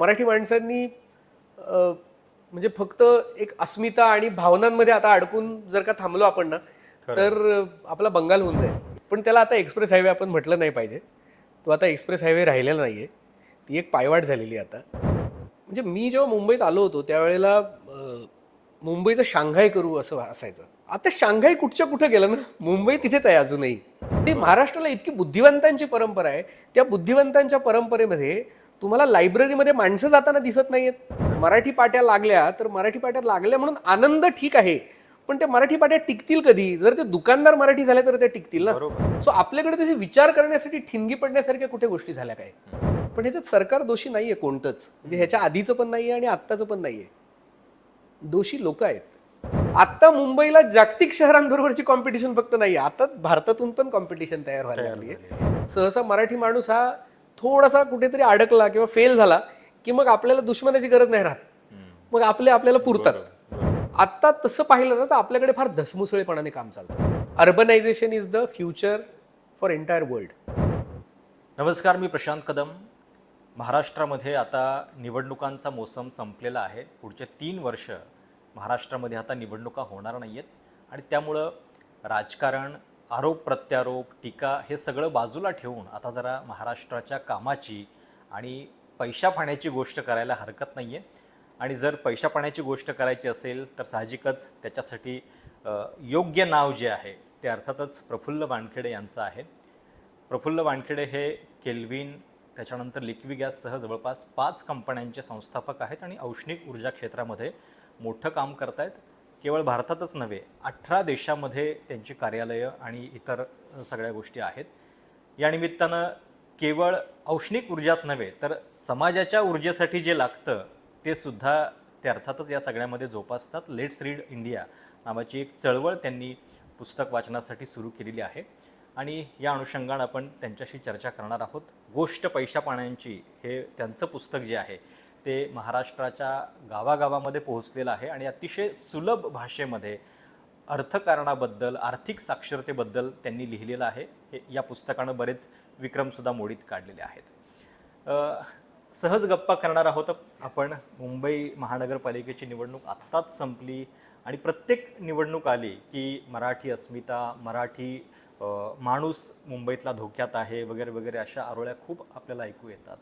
मराठी माणसांनी म्हणजे फक्त एक अस्मिता आणि भावनांमध्ये आता अडकून जर का थांबलो आपण ना तर आपला बंगाल होऊन जाईल. पण त्याला आता एक्सप्रेस हायवे आपण म्हटलं नाही पाहिजे. तो आता एक्सप्रेस हायवे राहिलेला नाहीये, ती एक पायवाट झालेली आहे आता. म्हणजे मी जेव्हा मुंबईत आलो होतो त्यावेळेला मुंबईचं शांघाय करू असं असायचं. आता शांघाय कुठच्या कुठं गेलं ना, मुंबई तिथेच आहे अजूनही. ते महाराष्ट्राला इतकी बुद्धिवंतांची परंपरा आहे, त्या बुद्धिवंतांच्या परंपरेमध्ये तुम्हाला लायब्ररीमध्ये माणसं जाताना दिसत नाहीयेत. मराठी पाट्या लागल्या तर मराठी पाट्या लागल्या म्हणून आनंद ठीक आहे, पण त्या मराठी पाट्या टिकतील कधी? जर ते दुकानदार मराठी झाले तर ते टिकतील ना. सो आपल्याकडे तसे विचार करण्यासाठी ठिणगी पडण्यासारख्या कुठे गोष्टी झाल्या काय? पण ह्याच्यात सरकार दोषी नाहीये कोणतंच. म्हणजे ह्याच्या आधीचं पण नाहीये आणि आत्ताचं पण नाहीये. दोषी लोक आहेत. आता मुंबईला जागतिक शहरांबरोबरची कॉम्पिटिशन फक्त नाही, आता भारतातून पण कॉम्पिटिशन तयार व्हायला लागली आहे. सहसा मराठी माणूस हा थोडासा कुठेतरी अडकला किंवा फेल झाला की मग आपल्याला दुश्मनाची गरज नाही राहत, मग आपल्याला पुरतात. आता तसं पाहिलं ना तर आपल्याकडे फार धसमुसळेपणाने काम चालतं. Urbanisation is the future for entire world. नमस्कार, मी प्रशांत कदम. महाराष्ट्रामध्ये आता निवडणुकांचा मोसम संपलेला आहे. पुढचे 3 वर्ष महाराष्ट्रामध्ये आता निवडणुका होणार नाही आहेत आणि त्यामुळं राजकारण, आरोप प्रत्यारोप, टीका हे सगळं बाजूला ठेवून आता जरा महाराष्ट्राच्या कामाची आणि पैशा पाण्याची गोष्ट करायला हरकत नाही आहे. आणि जर पैशा पाण्याची गोष्ट करायची असेल तर साहजिकच त्याच्यासाठी योग्य नाव जे आहे ते अर्थातच प्रफुल्ल वानखेडे यांचं आहे. प्रफुल्ल वानखेडे हे केल्विन, त्याच्यानंतर लिक्वी गॅससह जवळपास 5 कंपन्यांचे संस्थापक आहेत आणि औष्णिक ऊर्जा क्षेत्रामध्ये मोठं काम करत आहेत. केवळ भारतातच नव्हे, 18 देशामध्ये त्यांची कार्यालयं आणि इतर सगळ्या गोष्टी आहेत. या निमित्तानं केवळ औष्णिक ऊर्जाच नव्हे तर समाजाच्या ऊर्जेसाठी जे लागतं ते सुद्धा ते अर्थातच या सगळ्यामध्ये जोपासतात. लेट्स रीड इंडिया नावाची एक चळवळ त्यांनी पुस्तक वाचनासाठी सुरू केलेली आहे आणि या अनुषंगानं आपण त्यांच्याशी चर्चा करणार आहोत. गोष्ट पैशा पाण्यांची हे त्यांचं पुस्तक जे आहे ते महाराष्ट्राच्या गावागावामध्ये पोहोचलेलं आहे आणि अतिशय सुलभ भाषेमध्ये अर्थकारणाबद्दल, आर्थिक साक्षरतेबद्दल त्यांनी लिहिलेलं आहे. हे या पुस्तकानं बरेच विक्रमसुद्धा मोडीत काढलेले आहेत. सहज गप्पा करणार आहोत आपण. मुंबई महानगरपालिकेची निवडणूक आत्ताच संपली आणि प्रत्येक निवडणूक आली की मराठी अस्मिता, मराठी माणूस मुंबईतला धोक्यात आहे वगैरे वगैरे अशा आरोळ्या खूप आपल्याला ऐकू येतात.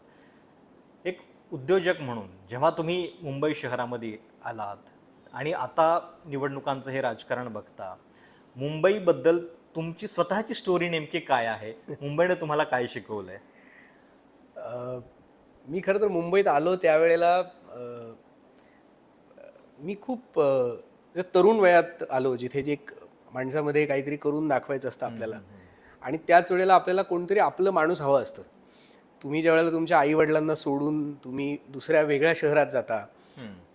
एक उद्योजक म्हणून जेव्हा तुम्ही मुंबई शहरामध्ये आलात आणि आता निवडणुकांचं हे राजकारण बघता, मुंबईबद्दल तुमची स्वतःची स्टोरी नेमकी काय आहे? मुंबईने तुम्हाला काय शिकवलं आहे? मी खरं तर मुंबईत आलो त्यावेळेला मी खूप तरुण वयात आलो, जिथे जे एक माणसामध्ये काहीतरी करून दाखवायचं असतं आपल्याला आणि त्याच वेळेला आपल्याला कोणतरी आपलं माणूस हवं असतं. तुम्ही ज्या वेळेला तुमच्या आईवडिलांना सोडून तुम्ही दुसऱ्या वेगळ्या शहरात जाता,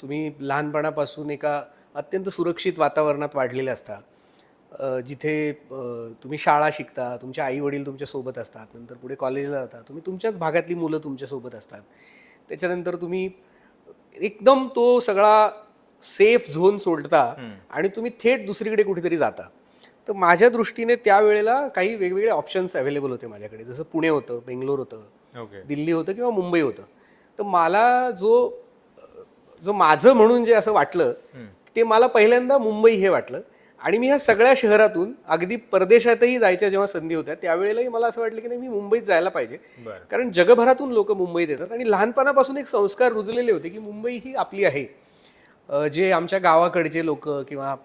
तुम्ही लहानपणापासून एका अत्यंत सुरक्षित वातावरणात वाढलेले असता, जिथे तुम्ही शाळा शिकता, तुमचे आई वडील तुमच्यासोबत असतात, नंतर पुढे कॉलेजला जाता, तुम्ही तुमच्याच भागातली मुलं तुमच्यासोबत असतात, त्याच्यानंतर तुम्ही एकदम तो सगळा सेफ झोन सोडता आणि तुम्ही थेट दुसरीकडे कुठेतरी जाता. तर माझ्या दृष्टीने त्यावेळेला काही वेगवेगळे ऑप्शन्स अवेलेबल होते माझ्याकडे. जसं पुणे होतं, बेंगलोर होतं, दिल्ली होतं किंवा मुंबई होतं. तर मला जो माझं म्हणून जे असं वाटलं ते मला पहिल्यांदा मुंबई हे वाटलं आणि मी ह्या सगळ्या शहरातून अगदी परदेशातही जायच्या जेव्हा संधी होत्या त्यावेळेलाही मला असं वाटलं की नाही, मी मुंबईत जायला पाहिजे. कारण जगभरातून लोक मुंबईत येतात आणि लहानपणापासून एक संस्कार रुजलेले होते की मुंबई ही आपली आहे. जे आमच्या गावाकडचे लोक किंवा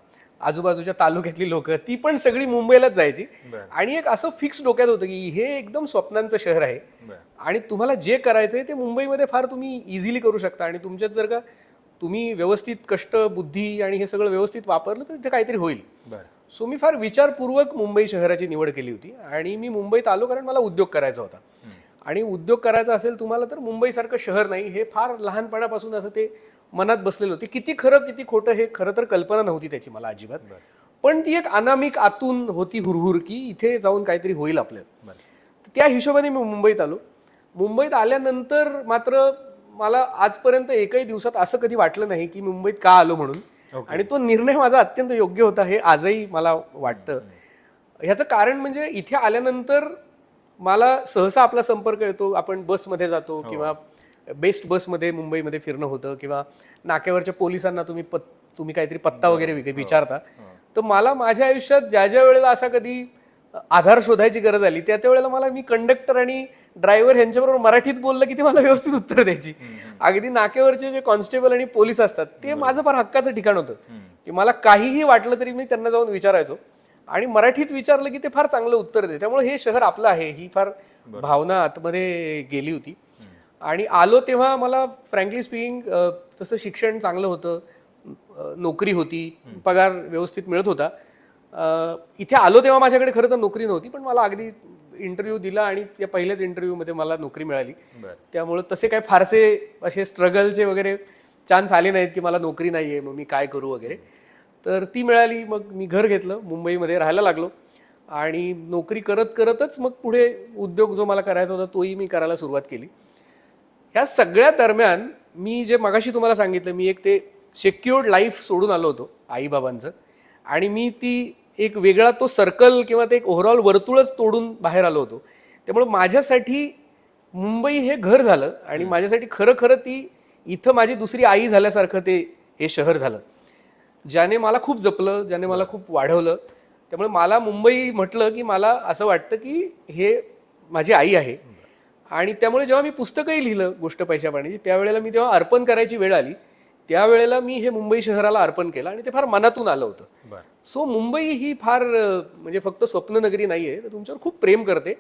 आजूबाजूच्या तालुक्यातली लोक ती पण सगळी मुंबईलाच जायची आणि एक असं फिक्स डोक्यात होतं की हे एकदम स्वप्नांचं शहर आहे आणि तुम्हाला जे करायचंय ते मुंबईमध्ये फार तुम्ही इझिली करू शकता आणि तुमच्यात जर का तुम्ही व्यवस्थित कष्ट, बुद्धी आणि हे सगळं व्यवस्थित वापरलं तर तिथे काहीतरी होईल. सो मी फार विचारपूर्वक मुंबई शहराची निवड केली होती आणि मी मुंबईत आलो कारण मला उद्योग करायचा होता. आणि उद्योग करायचा असेल तुम्हाला तर मुंबईसारखं शहर नाही, हे फार लहानपणापासून असं ते मनात बसलेलं होते. किती खरं किती खोटं हे खरं तर कल्पना नव्हती त्याची मला अजिबात, पण ती एक अनामिक आतून होती हुरहुर की इथे जाऊन काहीतरी होईल आपल्याला. त्या हिशोबाने मी मुंबईत आलो. मुंबईत आल्यानंतर मात्र मला आजपर्यंत एकही दिवसात असं कधी वाटलं नाही की मुंबईत का आलो म्हणून. आणि तो निर्णय माझा अत्यंत योग्य होता हे आजही मला वाटतं. ह्याचं कारण म्हणजे इथे आल्यानंतर मला सहसा आपला संपर्क येतो, आपण बसमध्ये जातो किंवा बेस्ट बसमध्ये मुंबईमध्ये फिरणं होतं किंवा नाक्यावरच्या पोलिसांना तुम्ही काहीतरी पत्ता वगैरे विचारता. तर मला माझ्या आयुष्यात ज्या ज्या वेळेला असा कधी आधार शोधायची गरज आली त्या वेळेला मला मी कंडक्टर आणि ड्रायव्हर यांच्याबरोबर मराठीत बोललं की ते मला व्यवस्थित उत्तर द्यायची. अगदी नाक्यावरचे जे कॉन्स्टेबल आणि पोलीस असतात ते माझं फार हक्काचं ठिकाण होतं की मला काहीही वाटलं तरी मी त्यांना जाऊन विचारायचो आणि मराठीत विचारलं की ते फार चांगलं उत्तर देते. त्यामुळे हे शहर आपलं आहे ही फार भावना आतमध्ये गेली होती. आणि आलो तेव्हा मला फ्रँकली स्पीकिंग तसं शिक्षण चांगलं होतं, नोकरी होती, पगार व्यवस्थित मिळत होता. इथे आलो तेव्हा माझ्याकडे खरं तर नोकरी नव्हती, पण मला अगदी इंटरव्ह्यू दिला आणि त्या पहिल्याच इंटरव्ह्यूमध्ये मला नोकरी मिळाली. त्यामुळे तसे काय फारसे असे स्ट्रगलचे वगैरे चान्स आले नाहीत की मला नोकरी नाही आहे मग मी काय करू वगैरे. तर ती मिळाली, मग मी घर घेतलं, मुंबईमध्ये राहायला लागलो आणि नोकरी करत करतच मग पुढे उद्योग जो मला करायचा होता तोही मी करायला सुरुवात केली. ह्या सगळ्या दरम्यान मी जे मगाशी तुम्हाला सांगितलं, मी एक ते सेक्युअर्ड लाईफ सोडून आलो होतो आईबाबांचं आणि मी ती एक वेगळा तो सर्कल किंवा ते एक ओव्हरऑल वर्तुळच तोडून बाहेर आलो होतो. त्यामुळे माझ्यासाठी मुंबई हे घर झालं आणि माझ्यासाठी खरं खरं ती इथं माझी दुसरी आई झाल्यासारखं ते हे शहर झालं, ज्याने मला खूप जपलं, ज्याने मला खूप वाढवलं. त्यामुळे मला मुंबई म्हटलं की मला असं वाटतं की हे माझी आई आहे. आणि त्यामुळे जेव्हा मी पुस्तकही लिहिलं गोष्ट पैशा पाण्याची त्यावेळेला मी जेव्हा अर्पण करायची वेळ आली त्यावेळेला मी हे मुंबई शहराला अर्पण केलं आणि ते फार मनातून आलं होतं. सो मुंबई ही फार म्हणजे फक्त स्वप्ननगरी नाहीये, तर तुमच्यावर खूप प्रेम करते,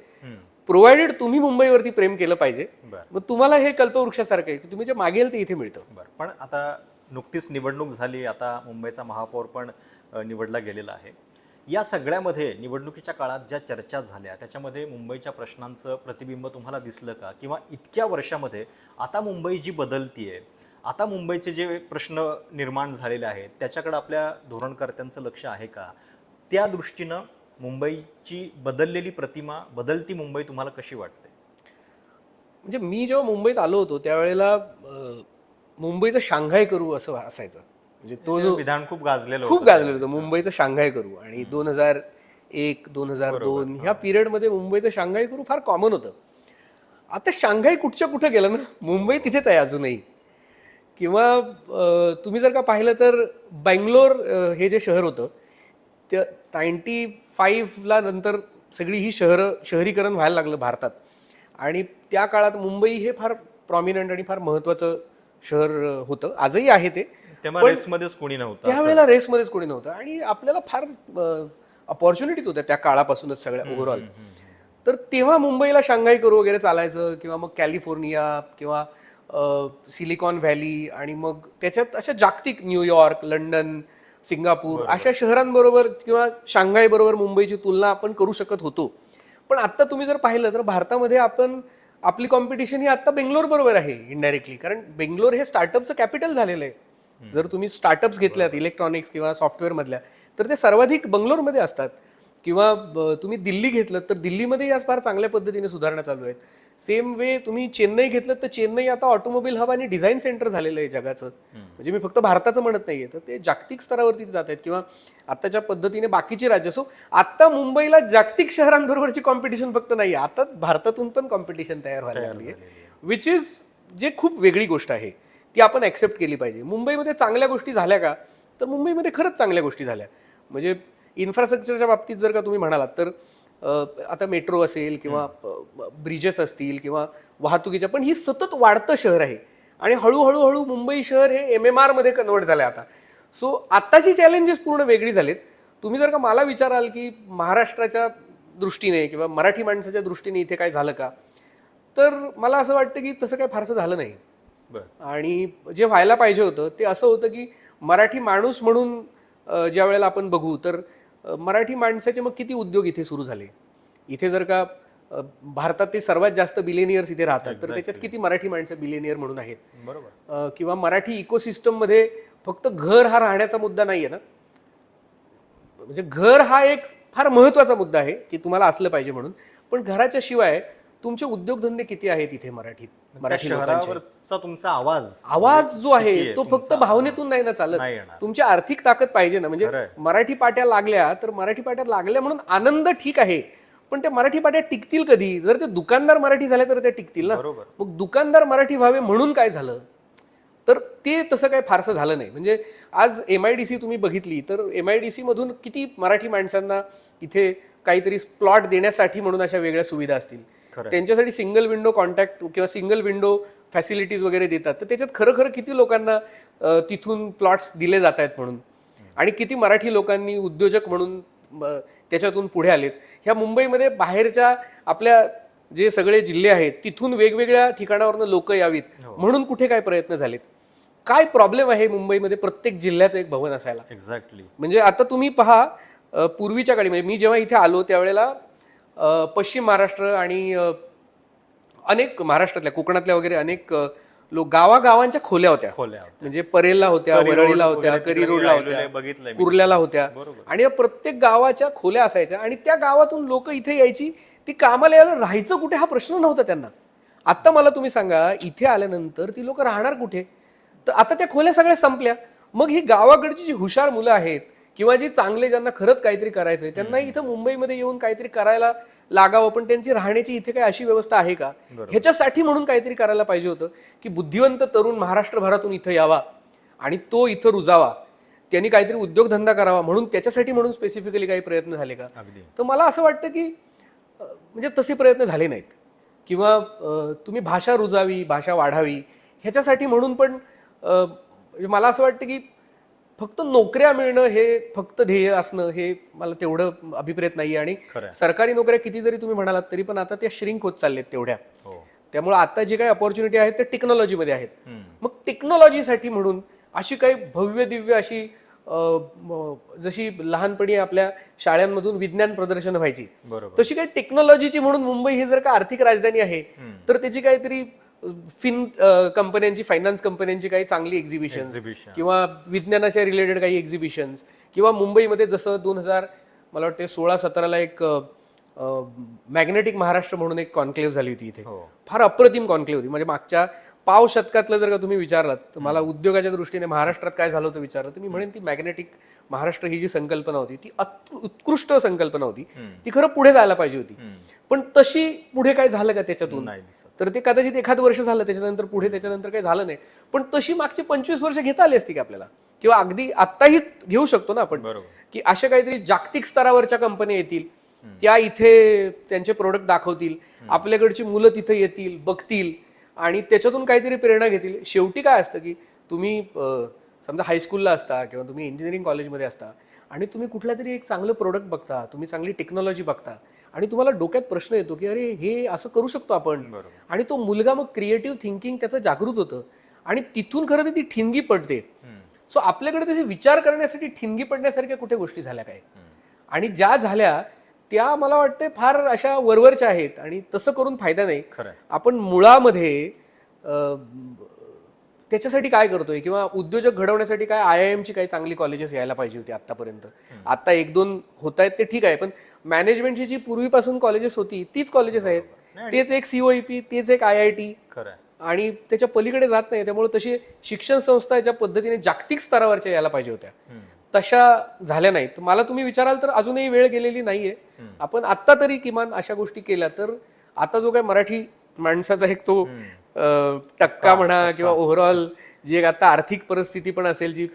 प्रोव्हाइडेड तुम्ही मुंबईवरती प्रेम केलं पाहिजे. मग तुम्हाला हे कल्पवृक्षासारखं आहे की तुम्ही जे मागेल ते इथे मिळतं. पण आता नुकतीच निवडणूक झाली, आता मुंबईचा महापौर पण निवडला गेलेला आहे. या सगळ्यामध्ये निवडणुकीच्या काळात ज्या चर्चा झाल्या त्याच्यामध्ये मुंबईच्या प्रश्नांचं प्रतिबिंब तुम्हाला दिसलं का? किंवा इतक्या वर्षामध्ये आता मुंबई जी बदलतीये, आता मुंबईचे जे प्रश्न निर्माण झालेले आहेत त्याच्याकडे आपल्या धोरणकर्त्यांचं लक्ष आहे का? त्या दृष्टीनं मुंबईची बदललेली प्रतिमा, बदलती मुंबई तुम्हाला कशी वाटते? म्हणजे मी जेव्हा मुंबईत आलो होतो त्यावेळेला मुंबईचं शांघाय करू असं असायचं. म्हणजे तो जो विधान खूप गाजलेलं होतं मुंबईचं शांघाय करू. आणि 2001 2002 ह्या पिरियडमध्ये मुंबईचं शांघाय करू फार कॉमन होतं. आता शांघाय कुठच्या कुठं गेलं ना, मुंबई तिथेच आहे अजूनही. किंवा तुम्ही जर का पाहिलं तर बेंगलोर हे जे शहर होतं ते 95ला नंतर सगळी ही शहरीकरण व्हायला लागलं भारतात आणि त्या काळात मुंबई हे फार प्रॉमिनंट आणि फार महत्त्वाचं शहर होतं. आजही आहे ते, तेव्हा रेसमध्येच कोणी नव्हतं, त्यावेळेला रेसमध्येच कोणी नव्हतं आणि आपल्याला फार अपॉर्च्युनिटीज होत्या त्या काळापासूनच सगळ्या ओव्हरऑल. तर तेव्हा मुंबईला शांघाई करू वगैरे चालायचं किंवा मग कॅलिफोर्निया किंवा सिलिकॉन व्हॅली आणि मग त्याच्यात अशा जागतिक न्यूयॉर्क, लंडन, सिंगापूर अशा शहरांबरोबर किंवा शांघाय बरोबर मुंबईची तुलना आपण करू शकत होतो. पण आता तुम्ही जर पाहिलं तर भारतामध्ये आपली कॉम्पिटिशन ही आता बेंगलोर बरोबर आहे इनडायरेक्टली, कारण बेंगलोर हे स्टार्टअपचं कॅपिटल झालेलं आहे. जर तुम्ही स्टार्टअप्स घेतल्यात इलेक्ट्रॉनिक्स किंवा सॉफ्टवेअर मधल्या तर ते सर्वाधिक बंगलोरमध्ये असतात. किंवा तुम्ही दिल्ली घेतलं तर दिल्लीमध्ये आज फार चांगल्या पद्धतीने सुधारणा चालू आहेत. सेम वे तुम्ही चेन्नई घेतलं तर चेन्नई आता ऑटोमोबाईल हब आणि डिझाईन सेंटर झालेलं आहे जगाचं. म्हणजे मी फक्त भारताचं म्हणत नाहीये, तर ते जागतिक स्तरावरती जात आहेत किंवा आताच्या पद्धतीने बाकीची राज्य. सो आता मुंबईला जागतिक शहरांबरोबरची कॉम्पिटिशन फक्त नाही, आता भारतातून पण कॉम्पिटिशन तयार व्हायला लागली आहे, विच इज जे खूप वेगळी गोष्ट आहे, ती आपण ऍक्सेप्ट केली पाहिजे. मुंबईमध्ये चांगल्या गोष्टी झाल्या का? तर मुंबईमध्ये खरंच चांगल्या गोष्टी झाल्या. म्हणजे इन्फ्रास्ट्रक्चरच्या बाबतीत जर का तुम्ही म्हणालात तर आता मेट्रो असेल किंवा ब्रिजेस असतील किंवा वाहतुकीच्या, पण ही सतत वाढतं शहर आहे आणि हळूहळू मुंबई शहर हे MMR मध्ये कन्वर्ट झालं आता. सो आत्ताची चॅलेंजेस पूर्ण वेगळी झालीत. तुम्ही जर का मला विचाराल की महाराष्ट्राच्या दृष्टीने किंवा मराठी माणसाच्या दृष्टीने इथे काय झालं का, तर मला असं वाटतं की तसं काय फारसं झालं नाही. आणि जे व्हायला पाहिजे होतं ते असं होतं की मराठी माणूस म्हणून ज्या वेळेला आपण बघू तर मराठी माणसाचे मग किती उद्योग इथे सुरू झाले. इथे जर का भारतात ते सर्वात जास्त बिलियनियर्स इथे राहतात तर त्याच्यात किती मराठी माणसं बिलियनियर म्हणून आहेत. बरोबर. किंवा मराठी इकोसिस्टम मध्ये फक्त घर हा राहण्याचा मुद्दा नाहीये ना, म्हणजे घर हा एक फार महत्वाचा मुद्दा आहे की तुम्हाला असलं पाहिजे म्हणून, पण घराच्या शिवाय तुमचे उद्योगधंदे किती आहेत इथे मराठी शहरावरचा तुमचा आवाज जो आहे तो फक्त भावनेतून नाही ना चालत, तुमची आर्थिक ताकद पाहिजे ना. म्हणजे मराठी पाट्या लागल्या तर मराठी पाट्या लागल्या म्हणून आनंद ठीक आहे, पण त्या मराठी पाट्या टिकतील कधी? जर ते दुकानदार मराठी झाले तर त्या टिकतील ना. बरोबर. मग दुकानदार मराठी व्हावे म्हणून काय झालं, तर ते तसं काही फारसं झालं नाही. म्हणजे आज MIDC तुम्ही बघितली तर MIDC मधून किती मराठी माणसांना इथे काहीतरी प्लॉट देण्यासाठी म्हणून अशा वेगळ्या सुविधा असतील, खरं. त्यांच्यासाठी सिंगल विंडो कॉन्टॅक्ट किंवा सिंगल विंडो फॅसिलिटीज वगैरे देतात. तर त्याच्यात खरं किती लोकांना तिथून प्लॉट्स दिले जात आहेत म्हणून, आणि किती मराठी लोकांनी उद्योजक म्हणून त्याच्यातून पुढे आलेत. ह्या मुंबईमध्ये बाहेरच्या आपल्या जे सगळे जिल्हे आहेत तिथून वेगवेगळ्या ठिकाणावरनं लोक यावीत म्हणून कुठे काय प्रयत्न झालेत? काय प्रॉब्लेम आहे मुंबईमध्ये प्रत्येक जिल्ह्याचं एक भवन असायला? एक्झॅक्टली. म्हणजे आता तुम्ही पहा, पूर्वीच्या काळी म्हणजे मी जेव्हा इथे आलो त्यावेळेला पश्चिम महाराष्ट्र आणि अनेक महाराष्ट्रातल्या कोकणातल्या वगैरे अनेक लोक गावागावांच्या खोल्या होत्या. म्हणजे परेलला होत्या, वरळीला होत्या, करी रोडला होत्या, कुर्ल्याला होत्या, आणि या प्रत्येक गावाच्या खोल्या असायच्या. आणि त्या गावातून लोक इथे यायची. ती कामाला यायला राहायचं कुठे हा प्रश्न नव्हता त्यांना. आता मला तुम्ही सांगा, इथे आल्यानंतर ती लोक राहणार कुठे? तर आता त्या खोल्या सगळ्या संपल्या. मग ही गावाकडची जी हुशार मुलं आहेत किंवा जी चांगले, ज्यांना खरंच काहीतरी करायचंय, त्यांना इथं मुंबईमध्ये येऊन काहीतरी करायला लागावं. पण त्यांची राहण्याची इथे काही अशी व्यवस्था आहे का? ह्याच्यासाठी म्हणून काहीतरी करायला पाहिजे होतं की बुद्धिवंत तरुण महाराष्ट्रभरातून इथं यावा आणि तो इथं रुजावा, त्यांनी काहीतरी उद्योगधंदा करावा. म्हणून त्याच्यासाठी म्हणून स्पेसिफिकली काही प्रयत्न झाले का? तर मला असं वाटतं की म्हणजे तसे प्रयत्न झाले नाहीत. किंवा तुम्ही भाषा रुजावी, भाषा वाढावी ह्याच्यासाठी म्हणून पण मला असं वाटतं की फक्त नोकऱ्या मिळणं हे फक्त ध्येय असणं हे मला तेवढं अभिप्रेत नाही. आणि सरकारी नोकऱ्या किती जरी तुम्ही म्हणालात तरी पण आता त्या श्रिंक होत चाललेत तेवढ्या. त्यामुळे आता जे काही अपॉर्च्युनिटी आहेत ते टेक्नॉलॉजीमध्ये आहेत. मग टेक्नॉलॉजीसाठी म्हणून अशी काही भव्य दिव्य अशी जशी लहानपणी आपल्या शाळांमधून विज्ञान प्रदर्शन व्हायची, तशी काही टेक्नॉलॉजीची म्हणून मुंबई ही जर का आर्थिक राजधानी आहे तर त्याची काहीतरी कंपन्यांची, फायनान्स कंपन्यांची काही चांगली एक्झिबिशन किंवा विज्ञानाच्या रिलेटेड काही एक्झिबिशन्स, किंवा मुंबईमध्ये जसं 2000 मला वाटतं 16-17ला एक मॅग्नेटिक महाराष्ट्र म्हणून एक कॉन्क्लेव्ह झाली होती इथे. फार अप्रतिम कॉन्क्लेव्ह होती. म्हणजे मागच्या पाव शतकातलं जर का तुम्ही विचारलात तर मला उद्योगाच्या दृष्टीने महाराष्ट्रात काय झालं होतं विचारलं तर मी म्हणेन ती मॅग्नेटिक महाराष्ट्र ही जी संकल्पना होती ती उत्कृष्ट संकल्पना होती. ती खरं पुढे जायला पाहिजे होती. पण तशी पुढे काय झालं का त्याच्यातून? तर ते कदाचित एखाद वर्ष झालं त्याच्यानंतर, पुढे त्याच्यानंतर काही झालं नाही. पण तशी मागची 25 वर्ष घेता आली असती की आपल्याला, किंवा अगदी आत्ताही घेऊ शकतो ना आपण, की अशा काहीतरी जागतिक स्तरावरच्या कंपन्या येतील, त्या इथे त्यांचे प्रोडक्ट दाखवतील, आपल्याकडची मुलं तिथे येतील, बघतील आणि त्याच्यातून काहीतरी प्रेरणा घेतील. शेवटी काय असतं की तुम्ही समजा हायस्कूलला असता किंवा तुम्ही इंजिनिअरिंग कॉलेजमध्ये असता आणि तुम्ही कुठला तरी एक चांगलं प्रोडक्ट बघता, तुम्ही चांगली टेक्नॉलॉजी बघता आणि तुम्हाला डोक्यात प्रश्न येतो की अरे हे असं करू शकतो आपण. आणि तो मुलगा मग क्रिएटिव्ह थिंकिंग त्याचं जागृत होतं आणि तिथून खरं तर ती ठिणगी पडते. सो आपल्याकडे तसे विचार करण्यासाठी ठिणगी पडण्यासारख्या कुठे गोष्टी झाल्या काय? आणि ज्या झाल्या त्या मला वाटतं फार अशा वरवरच्या आहेत आणि तसं करून फायदा नाही. आपण मुळामध्ये त्याच्यासाठी काय करतोय, किंवा उद्योजक घडवण्यासाठी काय IIM ची काही चांगली कॉलेजेस यायला पाहिजे होती आतापर्यंत. आता 1-2 होत आहेत ते ठीक आहे, पण मॅनेजमेंटची जी पूर्वीपासून कॉलेजेस होती तीच कॉलेजेस आहेत, तेच एक COEP, तेच एक IIT, आणि त्याच्या पलीकडे जात नाही. त्यामुळे तशी शिक्षण संस्था याच्या पद्धतीने जागतिक स्तरावरच्या यायला पाहिजे होत्या, तशा झाल्या नाहीत. मला तुम्ही विचाराल तर अजूनही वेळ गेलेली नाहीये. आपण आत्ता तरी किमान अशा गोष्टी केल्या तर आता जो काही मराठी माणसाचा एक तो टक्का म्हणा किंवा ओव्हरऑल जी आता आर्थिक परिस्थिती पण असेल जी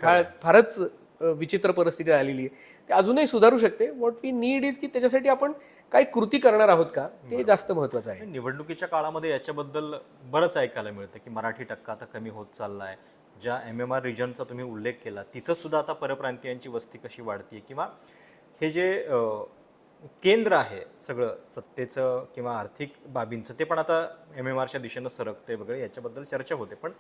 फारच विचित्र परिस्थिती आलेली आहे, ते अजूनही सुधारू शकते. व्हॉट वी नीड इज की त्याच्यासाठी आपण काही कृती करणार आहोत का, ते जास्त महत्वाचं आहे. निवडणुकीच्या काळामध्ये याच्याबद्दल बरंच ऐकायला मिळतं की मराठी टक्का आता कमी होत चाललाय. ज्या MMR रिजनचा तुम्ही उल्लेख केला तिथं सुद्धा आता परप्रांतीयांची वस्ती कशी वाढतीये, किंवा हे जे केंद्र आहे सगळं सत्तेचं किंवा आर्थिक बाबींचं ते पण आता MMRच्या दिशेनं सरकते वगैरे, याच्याबद्दल चर्चा होते. पण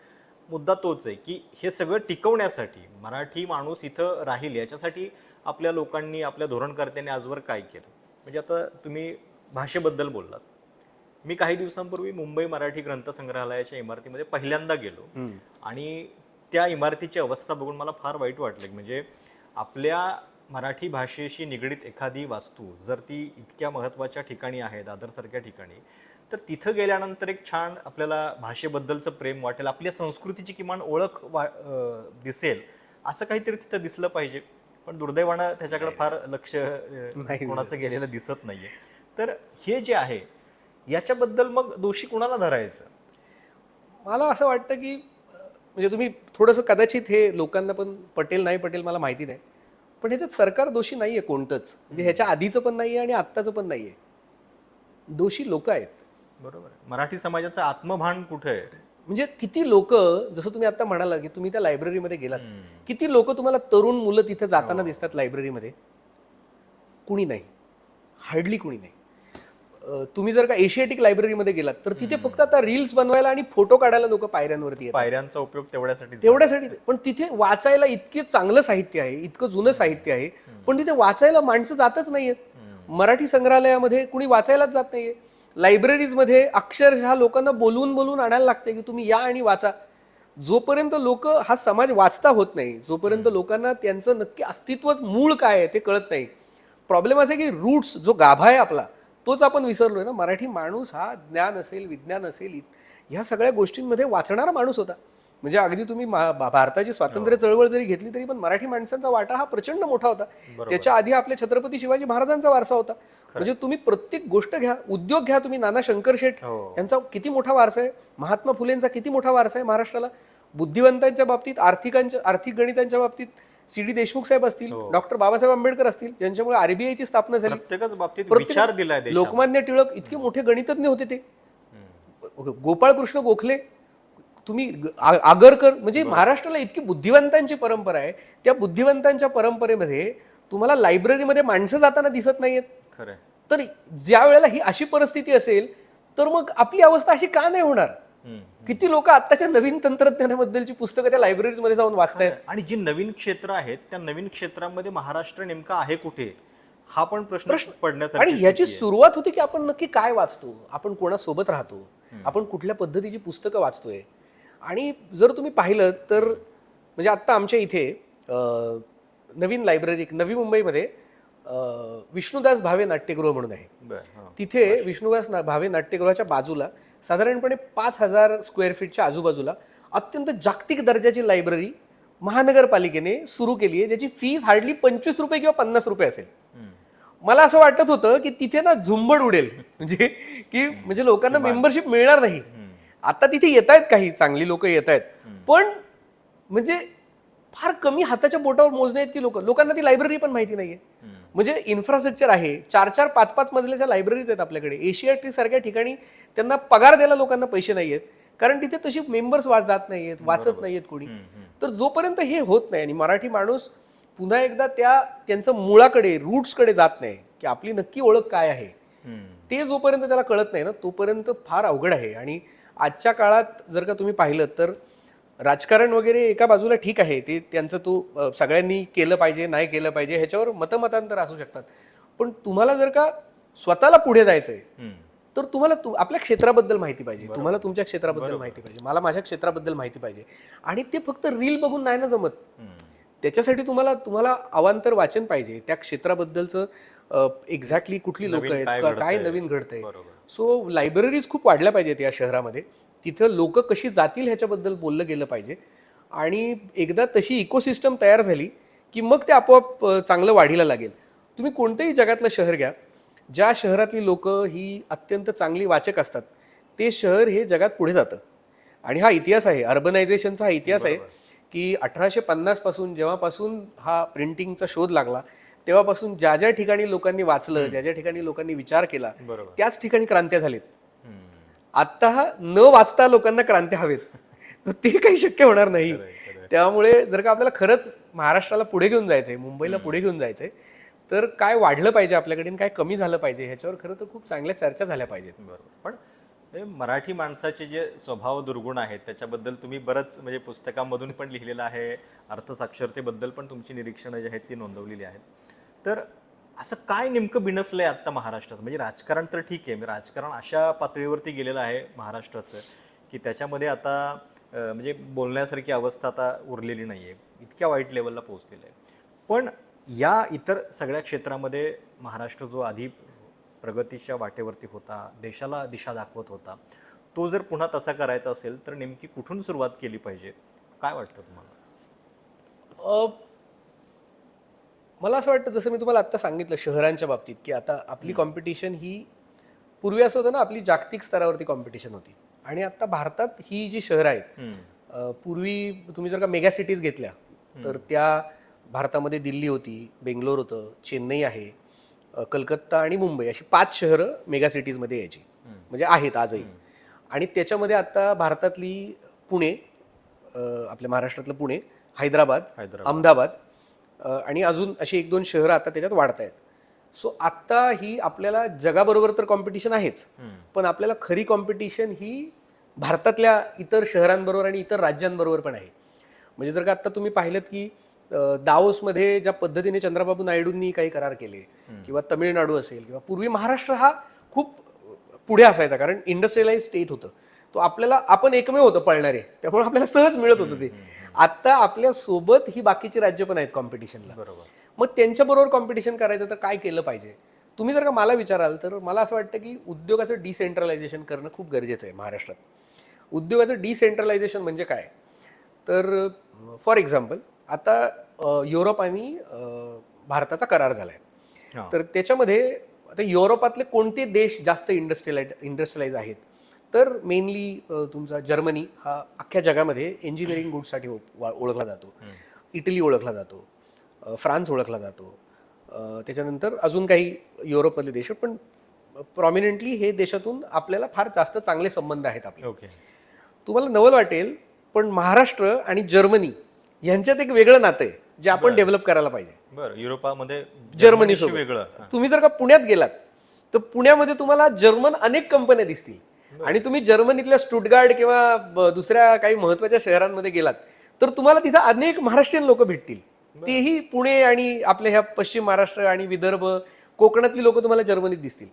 मुद्दा तोच आहे की हे सगळं टिकवण्यासाठी मराठी माणूस इथं राहील याच्यासाठी आपल्या लोकांनी, आपल्या धोरणकर्त्यांनी आजवर काय केलं. म्हणजे आता तुम्ही भाषेबद्दल बोललात. मी काही दिवसांपूर्वी मुंबई मराठी ग्रंथसंग्रहालयाच्या इमारतीमध्ये पहिल्यांदा गेलो आणि त्या इमारतीची अवस्था बघून मला फार वाईट वाटलं. म्हणजे आपल्या मराठी भाषेशी निगडीत एखादी वास्तू जर ती इतक्या महत्त्वाच्या ठिकाणी आहे, दादरसारख्या ठिकाणी, तर तिथं गेल्यानंतर एक छान आपल्याला भाषेबद्दलचं प्रेम वाटेल, आपल्या संस्कृतीची किमान ओळख दिसेल, असं काहीतरी तिथं दिसलं पाहिजे. पण दुर्दैवानं त्याच्याकडे फार लक्ष कोणाचं गेलेलं दिसत नाहीये. तर हे जे आहे याच्याबद्दल मग दोषी कुणाला धरायचं? मला असं वाटतं की म्हणजे तुम्ही थोडंसं कदाचित हे लोकांना पण पटेल नाही पटेल मला माहिती नाही, पण ह्याच्यात सरकार दोषी नाही आहे कोणतंच. म्हणजे ह्याच्या आधीचं पण नाही आहे आणि आत्ताचं पण नाही आहे. दोषी लोक आहेत. बरोबर आहे. मराठी समाजाचं आत्मभान कुठे आहे? म्हणजे किती लोक, जसं तुम्ही आता म्हणाला की तुम्ही त्या लायब्ररीमध्ये गेलात, किती लोक तुम्हाला तरुण मुलं तिथे जाताना दिसतात लायब्ररीमध्ये? कुणी नाही, हार्डली कुणी नाही. तुम्ही जर का एशियाटिक लायब्ररीमध्ये गेलात तर तिथे फक्त आता रील्स बनवायला आणि फोटो काढायला लोक पायऱ्यांवरती येतात. पायऱ्यांचा उपयोग तेवढ्यासाठी. पण तिथे वाचायला इतके चांगलं साहित्य आहे, इतकं जुनं साहित्य आहे, पण तिथे वाचायला माणसं जातच नाहीयेत. मराठी संग्रहालयामध्ये कुणी वाचायलाच जात नाहीये. लायब्ररीजमध्ये अक्षरशः लोकांना बोलून बोलून आणायला लागते की तुम्ही या आणि वाचा. जोपर्यंत लोक, हा समाज वाचता होत नाही, जोपर्यंत लोकांना त्यांचं नक्की अस्तित्वच मूळ काय आहे ते कळत नाही. प्रॉब्लेम असा आहे की रूट्स, जो गाभा आहे आपला, तोच आपण विसरलोय ना. मराठी माणूस हा ज्ञान असेल, विज्ञान असेल, ह्या सगळ्या गोष्टींमध्ये वाचणारा माणूस होता. म्हणजे अगदी तुम्ही भारताची स्वातंत्र्य चळवळ जरी घेतली तरी पण मराठी माणसांचा वाटा हा प्रचंड मोठा होता. त्याच्या आधी आपल्या छत्रपती शिवाजी महाराजांचा वारसा होता. म्हणजे तुम्ही प्रत्येक गोष्ट घ्या, उद्योग घ्या, तुम्ही नाना शंकरशेठ यांचा किती मोठा वारसा आहे, महात्मा फुलेंचा किती मोठा वारसा आहे महाराष्ट्राला. बुद्धिवंतांच्या बाबतीत, आर्थिक गणितांच्या बाबतीत सी डी देशमुख साहेब असतील, डॉक्टर बाबासाहेब आंबेडकर असतील, ज्यांच्यामुळे आरबीआयची स्थापना झाली. प्रत्येकच बाबतीत विचार दिलाय देशाला. लोकमान्य टिळक इतके मोठे गणितज्ञ होते ते. गोपाळकृष्ण गोखले, तुम्ही आगरकर, म्हणजे महाराष्ट्राला इतकी बुद्धिवंतांची परंपरा आहे. त्या बुद्धिवंतांच्या परंपरेमध्ये तुम्हाला लायब्ररीमध्ये माणसं जाताना दिसत नाहीयेत. खरं. तर ज्या वेळेला ही अशी परिस्थिती असेल तर मग आपली अवस्था अशी का नाही होणार? किती लोक आत्ताच्या नवीन तंत्रज्ञानाबद्दलची पुस्तकं त्या लायब्ररीजमध्ये जाऊन वाचतायत. आणि जी नवीन क्षेत्र आहेत त्या नवीन क्षेत्रामध्ये महाराष्ट्र नेमका आहे कुठे, हा पण प्रश्न पडण्यासारखी. आणि ह्याची सुरुवात होती की आपण नक्की काय वाचतो, आपण कोणासोबत राहतो, आपण कुठल्या पद्धतीची पुस्तकं वाचतोय. आणि जर तुम्ही पाहिलं तर म्हणजे आत्ता आमच्या इथे नवीन लायब्ररी नवी मुंबईमध्ये विष्णुदास भावे नाट्यगृह म्हणून आहे. तिथे विष्णुदास भावे नाट्यगृहाच्या बाजूला साधारणपणे 5,000 स्क्वेअर फीटच्या आजूबाजूला अत्यंत जागतिक दर्जाची लायब्ररी महानगरपालिकेने सुरू केली आहे, ज्याची फीज हार्डली 25 रुपये किंवा 50 रुपये असेल. मला असं वाटत होतं की तिथे ना झुंबड उडेल, म्हणजे लोकांना मेंबरशिप मिळणार नाही. आता तिथे येत आहेत, काही चांगली लोक येत आहेत, पण म्हणजे फार कमी हाताच्या बोटावर मोजणे आहेत की लोकांना ती लायब्ररी पण माहिती नाहीये. म्हणजे इन्फ्रास्ट्रक्चर आहे, 4-4, 5-5 मजल्याच्या लायब्ररीज आहेत आपल्याकडे. एशियाटिक सारख्या ठिकाणी त्यांना पगार द्यायला लोकांना पैसे नाहीयेत, कारण तिथे तशी मेंबर्स जात नाहीयेत, वाचत नाहीयेत कोणी. तर जोपर्यंत हे होत नाही आणि मराठी माणूस पुन्हा एकदा त्यांचं मुळाकडे, रूट्सकडे जात नाही की आपली नक्की ओळख काय आहे, ते जोपर्यंत त्याला कळत नाही ना, तोपर्यंत फार अवघड आहे. आणि आजच्या काळात जर का तुम्ही पाहिलं तर राजकारण वगैरे एका बाजूला ठीक आहे, ते त्यांचं सगळ्यांनी केलं पाहिजे, नाही केलं पाहिजे, ह्याच्यावर मतमतांतर असू शकतात. पण तुम्हाला जर का स्वतःला पुढे जायचंय तर तुम्हाला आपल्या क्षेत्राबद्दल माहिती पाहिजे, तुम्हाला तुमच्या क्षेत्राबद्दल माहिती पाहिजे, मला माझ्या क्षेत्राबद्दल माहिती पाहिजे. आणि ते फक्त रील बघून नाही ना जमत. त्याच्यासाठी तुम्हाला अवांतर वाचन पाहिजे, त्या क्षेत्राबद्दलचं एक्झॅक्टली कुठली लोक आहेत, काय नवीन घडतंय. सो लायब्ररीज खूप वाढल्या पाहिजेत या शहरामध्ये. तिथं लोक कशी जातील ह्याच्याबद्दल बोललं गेलं पाहिजे. आणि एकदा तशी इकोसिस्टम तयार झाली की मग ते आपोआप चांगलं वाढीला लागेल. तुम्ही कोणतंही जगातलं शहर घ्या, ज्या शहरातली लोक ही अत्यंत चांगली वाचक असतात, ते शहर हे जगात पुढे जातं. आणि हा इतिहास आहे, अर्बनायझेशनचा हा इतिहास आहे की 1850 पासून, जेव्हापासून हा प्रिंटिंगचा शोध लागला, तेव्हापासून ज्या ज्या ठिकाणी लोकांनी वाचलं, ज्या ज्या ठिकाणी लोकांनी विचार केला, त्याच ठिकाणी क्रांत्या झालेत. आता न वाचता लोकांना क्रांत्या हवेत, तर ते काही शक्य होणार नाही. त्यामुळे जर का आपल्याला खरंच महाराष्ट्राला पुढे घेऊन जायचंय, मुंबईला पुढे घेऊन जायचंय, तर काय वाढलं पाहिजे आपल्याकडे, काय कमी झालं पाहिजे, ह्याच्यावर खरं तर खूप चांगल्या चर्चा झाल्या पाहिजेत. पण मराठी माणसाचे जे स्वभाव दुर्गुण आहेत त्याच्याबद्दल तुम्ही बरंच म्हणजे पुस्तकांमधून पण लिहिलेलं आहे, अर्थसाक्षरतेबद्दल पण तुमची निरीक्षणं जी आहेत ती नोंदवलेली आहेत. तर असं काय नेमकं बिनसलंय आता महाराष्ट्राचं? म्हणजे राजकारण तर ठीक आहे, राजकारण अशा पातळीवरती गेलेलं आहे महाराष्ट्राचं की त्याच्यामध्ये आता म्हणजे बोलण्यासारखी अवस्था आता उरलेली नाही आहे, इतक्या वाईट लेवलला पोहोचलेलं आहे. पण या इतर सगळ्या क्षेत्रामध्ये महाराष्ट्र जो आधी प्रगतीच्या वाटेवरती होता, देशाला दिशा दाखवत होता, तो जर पुन्हा तसा करायचा असेल तर नेमकी कुठून सुरुवात केली पाहिजे, काय वाटतं तुम्हाला? मला असं वाटतं जसं मी तुम्हाला आत्ता सांगितलं शहरांच्या बाबतीत की आता आपली कॉम्पिटिशन ही पूर्वी असं होतं ना आपली जागतिक स्तरावरती कॉम्पिटिशन होती आणि आता भारतात ही जी शहरं आहेत पूर्वी तुम्ही जर का मेगा सिटीज घेतल्या तर त्या भारतामध्ये दिल्ली होती, बेंगलोर होतं, चेन्नई आहे, कलकत्ता आणि मुंबई अशी 5 शहरं मेगा सिटीजमध्ये यायची म्हणजे आहेत आजही. आणि त्याच्यामध्ये आता भारतातली पुणे, आपल्या महाराष्ट्रातलं पुणे, हैदराबाद, अहमदाबाद आणि अजून अशी 1-2 शहरं आता त्याच्यात वाढत आहेत. सो आत्ता ही आपल्याला जगाबरोबर तर कॉम्पिटिशन आहेच, पण आपल्याला खरी कॉम्पिटिशन ही भारतातल्या इतर शहरांबरोबर आणि इतर राज्यांबरोबर पण आहे. म्हणजे जर का आत्ता तुम्ही पाहिलं की दाओसमध्ये ज्या पद्धतीने चंद्रबाबू नायडूंनी काही करार केले किंवा तमिळनाडू असेल किंवा पूर्वी महाराष्ट्र हा खूप पुढे असायचा कारण इंडस्ट्रियलाइज स्टेट होतं. तो आपल्याला आपण एकमेव होतं पळणारे, त्यामुळे आपल्याला सहज मिळत होतं ते. आता आपल्या सोबत ही बाकीची राज्य पण आहेत कॉम्पिटिशनला. बरोबर. मग त्यांच्याबरोबर कॉम्पिटिशन करायचं तर काय केलं पाहिजे? तुम्ही जर का मला विचाराल तर मला असं वाटतं की उद्योगाचं डिसेंट्रलायझेशन करणं खूप गरजेचं आहे महाराष्ट्रात. उद्योगाचं डिसेंट्रलायझेशन म्हणजे काय? तर फॉर एक्झाम्पल आता युरोप आणि भारताचा करार झाला आहे. हां. तर त्याच्यामध्ये आता युरोपातले कोणते देश जास्त इंडस्ट्रियलाइज आहेत? तर मेनली तुमचा जर्मनी हा अख्ख्या जगामध्ये इंजिनिअरिंग गुड्ससाठी ओळखला जातो. इटली ओळखला जातो. फ्रान्स ओळखला जातो. त्याच्यानंतर अजून काही युरोपमधले देश आहेत, पण प्रॉमिनंटली हे देशातून आपल्याला फार जास्त चांगले संबंध आहेत आपले. ओके. तुम्हाला नवल वाटेल पण महाराष्ट्र आणि जर्मनी यांच्यात एक वेगळं नातं आहे जे आपण डेव्हलप करायला पाहिजे. बरं, युरोपामध्ये जर्मनी सोबत वेगळं. तुम्ही जर का पुण्यात गेलात तर पुण्यामध्ये तुम्हाला जर्मन अनेक कंपन्या दिसतील आणि तुम्ही जर्मनीतल्या स्टुटगार्ड किंवा दुसऱ्या काही महत्वाच्या शहरांमध्ये गेलात तर तुम्हाला तिथं अनेक महाराष्ट्रीयन लोक भेटतील. तेही पुणे आणि आपल्या ह्या पश्चिम महाराष्ट्र आणि विदर्भ कोकणातली लोक तुम्हाला जर्मनीत दिसतील.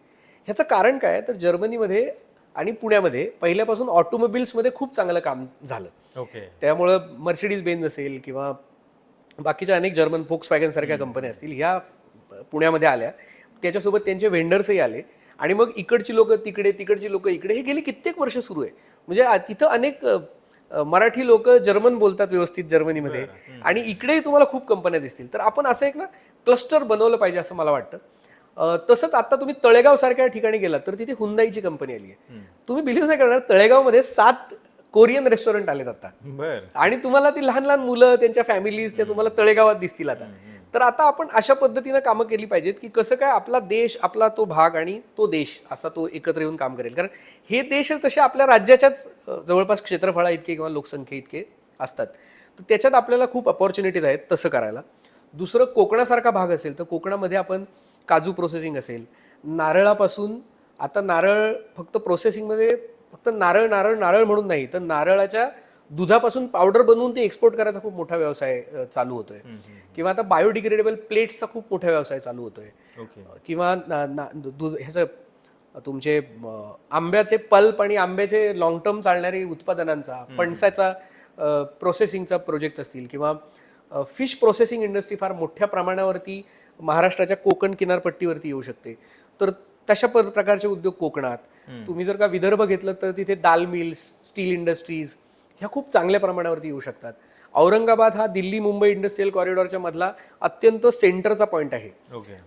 ह्याचं कारण काय तर जर्मनीमध्ये आणि पुण्यामध्ये पहिल्यापासून ऑटोमोबिल्समध्ये खूप चांगलं काम झालं. ओके. त्यामुळं मर्सिडीज बेन्झ असेल किंवा बाकीच्या अनेक जर्मन फोक्सवॅगन सारख्या कंपन्या असतील ह्या पुण्यामध्ये आल्या. त्याच्यासोबत त्यांचे व्हेंडर्सही आले आणि मग इकडची लोक तिकडे, तिकडची लोक इकडे, हे गेली कित्येक वर्ष सुरू आहे. म्हणजे तिथं अनेक मराठी लोक जर्मन बोलतात व्यवस्थित जर्मनीमध्ये आणि इकडेही तुम्हाला खूप कंपन्या दिसतील. तर आपण असं एक ना क्लस्टर बनवलं पाहिजे असं मला वाटतं. तसंच आता तुम्ही तळेगाव सारख्या ठिकाणी गेलात तर तिथे हुंदाईची कंपनी आली आहे. तुम्ही बिलीव्ह नाही करणार तळेगावमध्ये 7 कोरियन रेस्टॉरंट आलेत आता बरं. आणि तुम्हाला ती लहान लहान मुलं त्यांच्या फॅमिलीज त्या तुम्हाला तळेगावात दिसतील आता. तर आता आपण अशा पद्धतीनं कामं केली पाहिजेत की कसं काय आपला देश, आपला तो भाग आणि तो देश असा तो एकत्र येऊन काम करेल. कारण हे देश तसे आपल्या राज्याच्याच जवळपास क्षेत्रफळा इतके किंवा लोकसंख्ये इतके असतात. तर त्याच्यात आपल्याला खूप अपॉर्च्युनिटीज आहेत तसं करायला. दुसरं कोकणासारखा भाग असेल तर कोकणामध्ये आपण काजू प्रोसेसिंग असेल, नारळापासून आता नारळ फक्त प्रोसेसिंगमध्ये फक्त नारळ नारळ नारळ म्हणून नाही तर नारळाच्या दुधापासून पावडर बनवून ते एक्सपोर्ट करायचा खूप मोठा व्यवसाय चालू होतोय. किंवा आता बायोडिग्रेडेबल प्लेट्सचा खूप मोठा व्यवसाय चालू होतोय. किंवा दूध ह्याचं तुमचे आंब्याचे पल्प आणि आंब्याचे लॉंग टर्म चालणारे उत्पादनांचा फणसाचा प्रोसेसिंगचा प्रोजेक्ट असतील किंवा फिश प्रोसेसिंग इंडस्ट्री फार मोठ्या प्रमाणावरती महाराष्ट्राच्या कोकण किनारपट्टीवरती येऊ शकते. तर तशा प्रकारचे उद्योग कोकणात. तुम्ही जर का विदर्भ घेतलं तर तिथे दाल मिल्स, स्टील इंडस्ट्रीज ह्या खूप चांगल्या प्रमाणावरती येऊ शकतात. औरंगाबाद हा दिल्ली मुंबई इंडस्ट्रियल कॉरिडॉरच्या मधला अत्यंत सेंटरचा पॉईंट आहे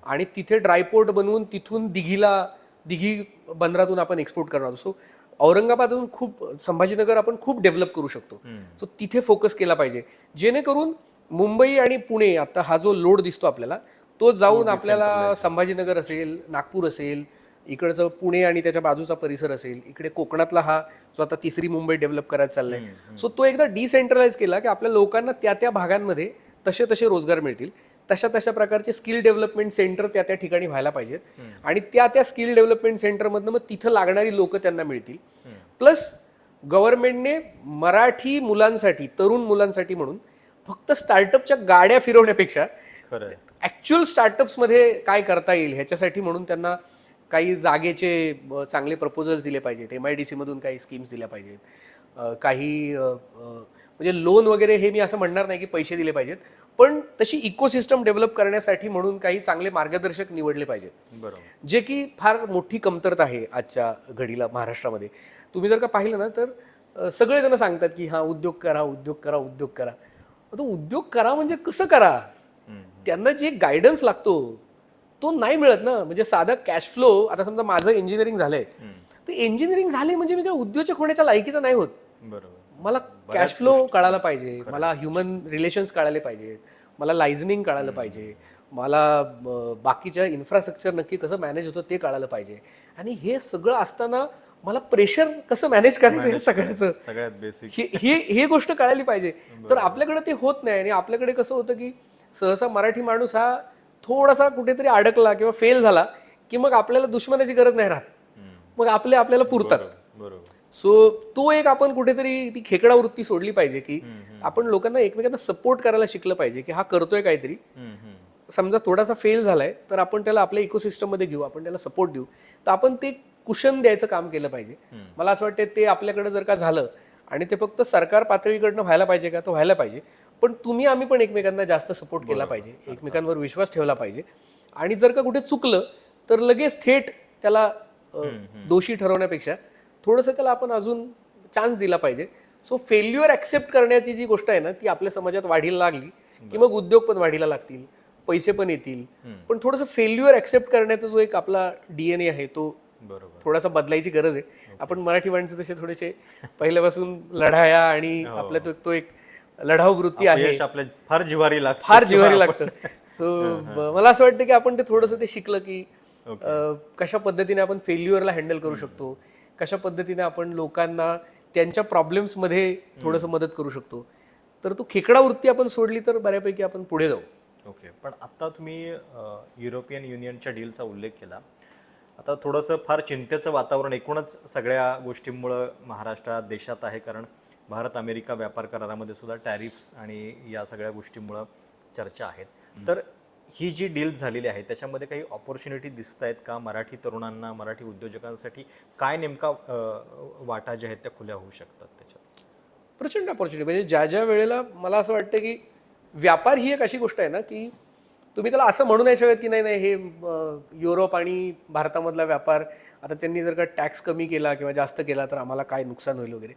आणि तिथे ड्रायपोर्ट बनवून तिथून दिघी बंदरातून आपण एक्सपोर्ट करणार आहोत. सो औरंगाबादहून खूप संभाजीनगर आपण खूप डेव्हलप करू शकतो. सो तिथे फोकस केला पाहिजे जेणेकरून मुंबई आणि पुणे आता हा जो लोड दिसतो आपल्याला तो जाऊन आपल्याला संभाजीनगर असेल, नागपूर असेल, इकडचं पुणे आणि त्याच्या बाजूचा परिसर असेल, इकडे कोकणातला हा जो आता तिसरी मुंबई डेव्हलप करायला चाललाय. सो तो एकदा डिसेंट्रलाइज केला की आपल्या लोकांना त्या त्या भागांमध्ये तसे तसे रोजगार मिळतील. तशा तशा प्रकारचे स्किल डेव्हलपमेंट सेंटर त्या त्या ठिकाणी व्हायला पाहिजेत आणि त्या त्या स्किल डेव्हलपमेंट सेंटरमधनं मग तिथं लागणारी लोक त्यांना मिळतील. प्लस गव्हर्नमेंटने मराठी मुलांसाठी, तरुण मुलांसाठी म्हणून फक्त स्टार्टअपच्या गाड्या फिरवण्यापेक्षा ऍक्च्युअल स्टार्टअप्समध्ये काय करता येईल ह्याच्यासाठी म्हणून त्यांना काही जागेचे चांगले प्रपोजल्स दिले पाहिजेत. MIDC मधून काही स्कीम्स दिल्या पाहिजेत. काही म्हणजे लोन वगैरे हे मी असं म्हणणार नाही की पैसे दिले पाहिजेत, पण तशी इकोसिस्टम डेव्हलप करण्यासाठी म्हणून काही चांगले मार्गदर्शक निवडले पाहिजेत. बरोबर. जे की फार मोठी कमतरता आहे आजच्या घडीला महाराष्ट्रामध्ये. तुम्ही जर का पाहिलं ना तर सगळेजण सांगतात की हा उद्योग करा, उद्योग करा, उद्योग करा. तो उद्योग करा म्हणजे कसं करा? त्यांना जे गायडन्स लागतो तो नाही मिळत ना. म्हणजे साधा कॅश फ्लो, आता समजा माझं इंजिनिअरिंग झालंय, तर इंजिनिअरिंग झाले म्हणजे मी काय उद्योजक होण्याच्या लायकीचा नाही होत. बरोबर. मला कॅश फ्लो कळायला पाहिजे, मला ह्युमन रिलेशन्स कळाले पाहिजेत, मला लायझनिंग कळालं पाहिजे, मला बाकीच्या इन्फ्रास्ट्रक्चर नक्की कसं मॅनेज होतं ते कळालं पाहिजे. आणि हे सगळं असताना मला प्रेशर कसं मॅनेज करायचं हे सगळ्याचं, सगळ्यात बेसिक. हे गोष्ट कळायला पाहिजे. तर आपल्याकडे ते होत नाही. आणि आपल्याकडे कसं होतं की सहसा मराठी माणूस हा थोडासा कुठेतरी अडकला किंवा फेल झाला की मग आपल्याला दुश्मनाची गरज नाही राहत, मग आपल्याला पुरतात. बरोबर. सो तो एक आपण कुठेतरी ती खेकडा वृत्ती सोडली पाहिजे की आपण लोकांना एकमेकांना सपोर्ट करायला शिकलं पाहिजे की हा करतोय काहीतरी, समजा थोडासा फेल झालाय तर आपण त्याला आपल्या इकोसिस्टम मध्ये घेऊ, आपण त्याला सपोर्ट देऊ, तर आपण ते कुशन द्यायचं काम केलं पाहिजे. मला असं वाटतं ते आपल्याकडे जर का झालं, आणि ते फक्त सरकार पातळीकडनं व्हायला पाहिजे का, तो व्हायला पाहिजे, पण तुम्ही आम्ही पण एकमेकांना जास्त सपोर्ट केला पाहिजे, एकमेकांवर विश्वास ठेवला पाहिजे. आणि जर का कुठे चुकलं तर लगेच थेट त्याला दोषी ठरवण्यापेक्षा थोडंसं त्याला आपण अजून चान्स दिला पाहिजे. सो फेल्युअर ऍक्सेप्ट करण्याची जी गोष्ट आहे ना, ती आपल्या समाजात वाढीला लागली की मग उद्योग पण वाढीला लागतील, पैसे पण येतील. पण थोडंसं फेल्युअर ऍक्सेप्ट करण्याचा जो एक आपला DNA आहे तो थोडासा बदलायची गरज आहे. आपण मराठी माणसं तसे थोडेसे पहिल्यापासून लढाया आणि आपला तो एक लढाऊ वृत्ती आहे, आपल्या फार जिव्हारी लागतं, फार जिव्हारी लागतं. सो मला असं वाटतं की आपण ते थोडंसं ते शिकलं की कशा पद्धतीने आपण फेल्युअरला हँडल करू शकतो, कशा पद्धतीने आपण लोकांना त्यांच्या प्रॉब्लेम्समध्ये थोडंसं मदत करू शकतो. तर तो खेकडा वृत्ती आपण सोडली तर बऱ्यापैकी आपण पुढे जाऊ. ओके. पण आता तुम्ही युरोपियन युनियनच्या डीलचा उल्लेख केला. आता थोडंसं फार चिंतेचं वातावरण एकूणच सगळ्या गोष्टींमुळं महाराष्ट्रात देशात आहे, कारण भारत अमेरिका व्यापार करारामध्ये सुद्धा टॅरिफ्स आणि या सगळ्या गोष्टींमुळं चर्चा आहेत. तर ही जी डील झालेली आहे त्याच्यामध्ये काही ऑपॉर्च्युनिटी दिसत आहेत का मराठी तरुणांना, मराठी उद्योजकांसाठी? काय नेमका वाटा ज्या आहेत त्या खुल्या होऊ शकतात त्याच्यात? प्रचंड ऑपॉर्च्युनिटी. म्हणजे ज्या ज्या वेळेला मला असं वाटतं की व्यापार ही एक अशी गोष्ट आहे ना की तुम्ही त्याला असं म्हणू नाही शकत की नाही नाही हे युरोप आणि भारतामधला व्यापार, आता त्यांनी जर का टॅक्स कमी केला किंवा जास्त केला तर आम्हाला काय नुकसान होईल वगैरे.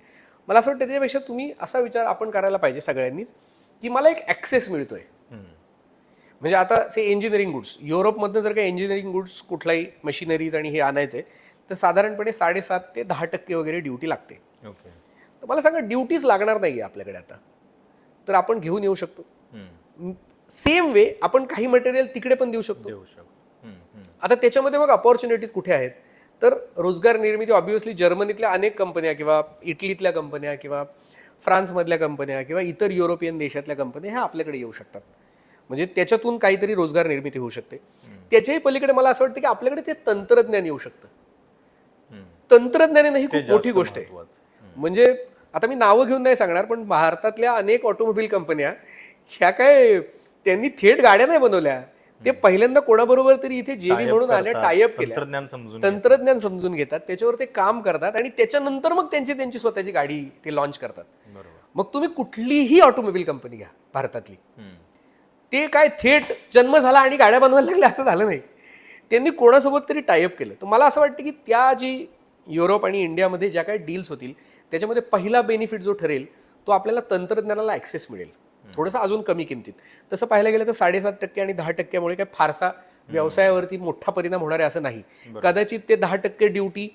मला असं वाटतं त्याच्यापेक्षा तुम्ही असा विचार आपण करायला पाहिजे सगळ्यांनीच की मला एक ॲक्सेस मिळतोय. म्हणजे आता से इंजिनिअरिंग गुड्स, युरोपमधनं जर का इंजिनिअरिंग गुड्स कुठलाही मशिनरीज आणि हे आणायचे तर साधारणपणे 7.5% ते 10% वगैरे ड्युटी लागते. ओके. तर मला सांगा ड्युटीज लागणार नाही आहे आपल्याकडे आता, तर आपण घेऊन येऊ शकतो. सेम वे आपण काही मटेरियल तिकडे पण देऊ शकतो. आता त्याच्यामध्ये मग अपॉर्च्युनिटीज कुठे आहेत, तर रोजगार निर्मिती ऑब्व्हियसली जर्मनीतल्या अनेक कंपन्या किंवा इटलीतल्या कंपन्या किंवा फ्रान्समधल्या कंपन्या किंवा इतर युरोपियन देशातल्या कंपन्या ह्या आपल्याकडे येऊ शकतात. म्हणजे त्याच्यातून काहीतरी रोजगार निर्मिती होऊ शकते. त्याच्याही पलीकडे मला असं वाटतं की आपल्याकडे ते तंत्रज्ञान येऊ शकतं. तंत्रज्ञानाने ही खूप मोठी गोष्ट आहे. म्हणजे आता मी नावं घेऊन नाही सांगणार, पण भारतातल्या अनेक ऑटोमोबाईल कंपन्या ह्या काय त्यांनी थेट गाड्या नाही बनवल्या, ते पहिल्यांदा कोणाबरोबर तरी इथे जेबी म्हणून आल्या, टायअप केल्या, तंत्रज्ञान समजून घेतात, त्याच्यावर ते काम करतात आणि त्याच्यानंतर मग त्यांची स्वतःची गाडी ते लॉन्च करतात. मग तुम्ही कुठलीही ऑटोमोबाईल कंपनी घ्या भारतातली, ते काय थेट जन्म झाला आणि गाड्या बनवायला लागल्या असं झालं नाही. त्यांनी कोणासोबत तरी टायअप केलं. तर मला असं वाटतं की त्या जी युरोप आणि इंडियामध्ये ज्या काही डील्स होतील त्याच्यामध्ये पहिला बेनिफिट जो ठरेल तो आपल्याला तंत्रज्ञानाला ॲक्सेस मिळेल थोडंसं अजून कमी किमतीत. तसं पाहायला गेलं तर 7.5% आणि 10%मुळे काय फारसा व्यवसायावरती मोठा परिणाम होणार आहे असं नाही. कदाचित ते 10% ड्युटी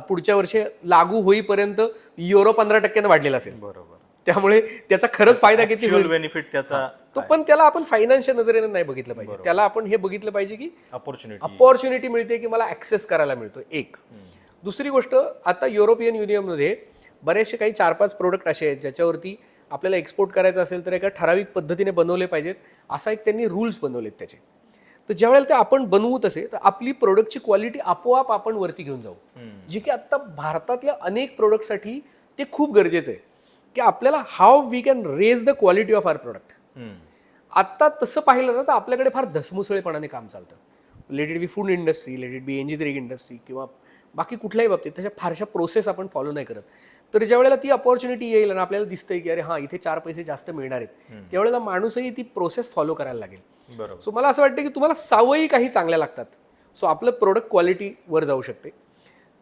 पुढच्या वर्षी लागू होईपर्यंत युरो 15%ने वाढलेला असेल. बरोबर. त्यामुळे त्याचा खरंच फायदा किती होईल बेनिफिट त्याचा तो, पण त्याला आपण फायनान्शियल नजरेने नाही बघितलं पाहिजे. त्याला आपण हे बघितलं पाहिजे की अपॉर्च्युनिटी मिळते की मला ऍक्सेस करायला मिळतो. एक दुसरी गोष्ट, आता युरोपियन युनियनमध्ये बरेचसे काही 4-5 प्रोडक्ट असे आहेत ज्याच्यावरती आपल्याला एक्सपोर्ट करायचं असेल तर एका ठराविक पद्धतीने बनवले पाहिजेत, असा एक त्यांनी रूल्स बनवलेत त्याचे. तर ज्या वेळेला ते आपण बनवू तसे तर आपली प्रोडक्टची क्वालिटी आपोआप आपण वरती घेऊन जाऊ, जे की आता भारतातल्या अनेक प्रोडक्टसाठी ते खूप गरजेचं आहे की आपल्याला how we can raise the quality of our product. आत्ता तसं पाहिलं ना तर आपल्याकडे फार धसमुसळेपणाने काम चालतं. Let it be food industry, let it be engineering industry किंवा बाकी कुठल्याही बाबतीत त्याच्या फारशा प्रोसेस आपण फॉलो नाही करत. तर ज्या वेळेला ती अपॉर्च्युनिटी येईल आणि आपल्याला दिसतंय की अरे हां इथे 4 पैसे जास्त मिळणार आहेत, त्यावेळेला माणूसही ती प्रोसेस फॉलो करायला लागेल. सो मला असं वाटतं की तुम्हाला सावयी काही चांगल्या लागतात, सो आपलं प्रोडक्ट क्वालिटी वर जाऊ शकते.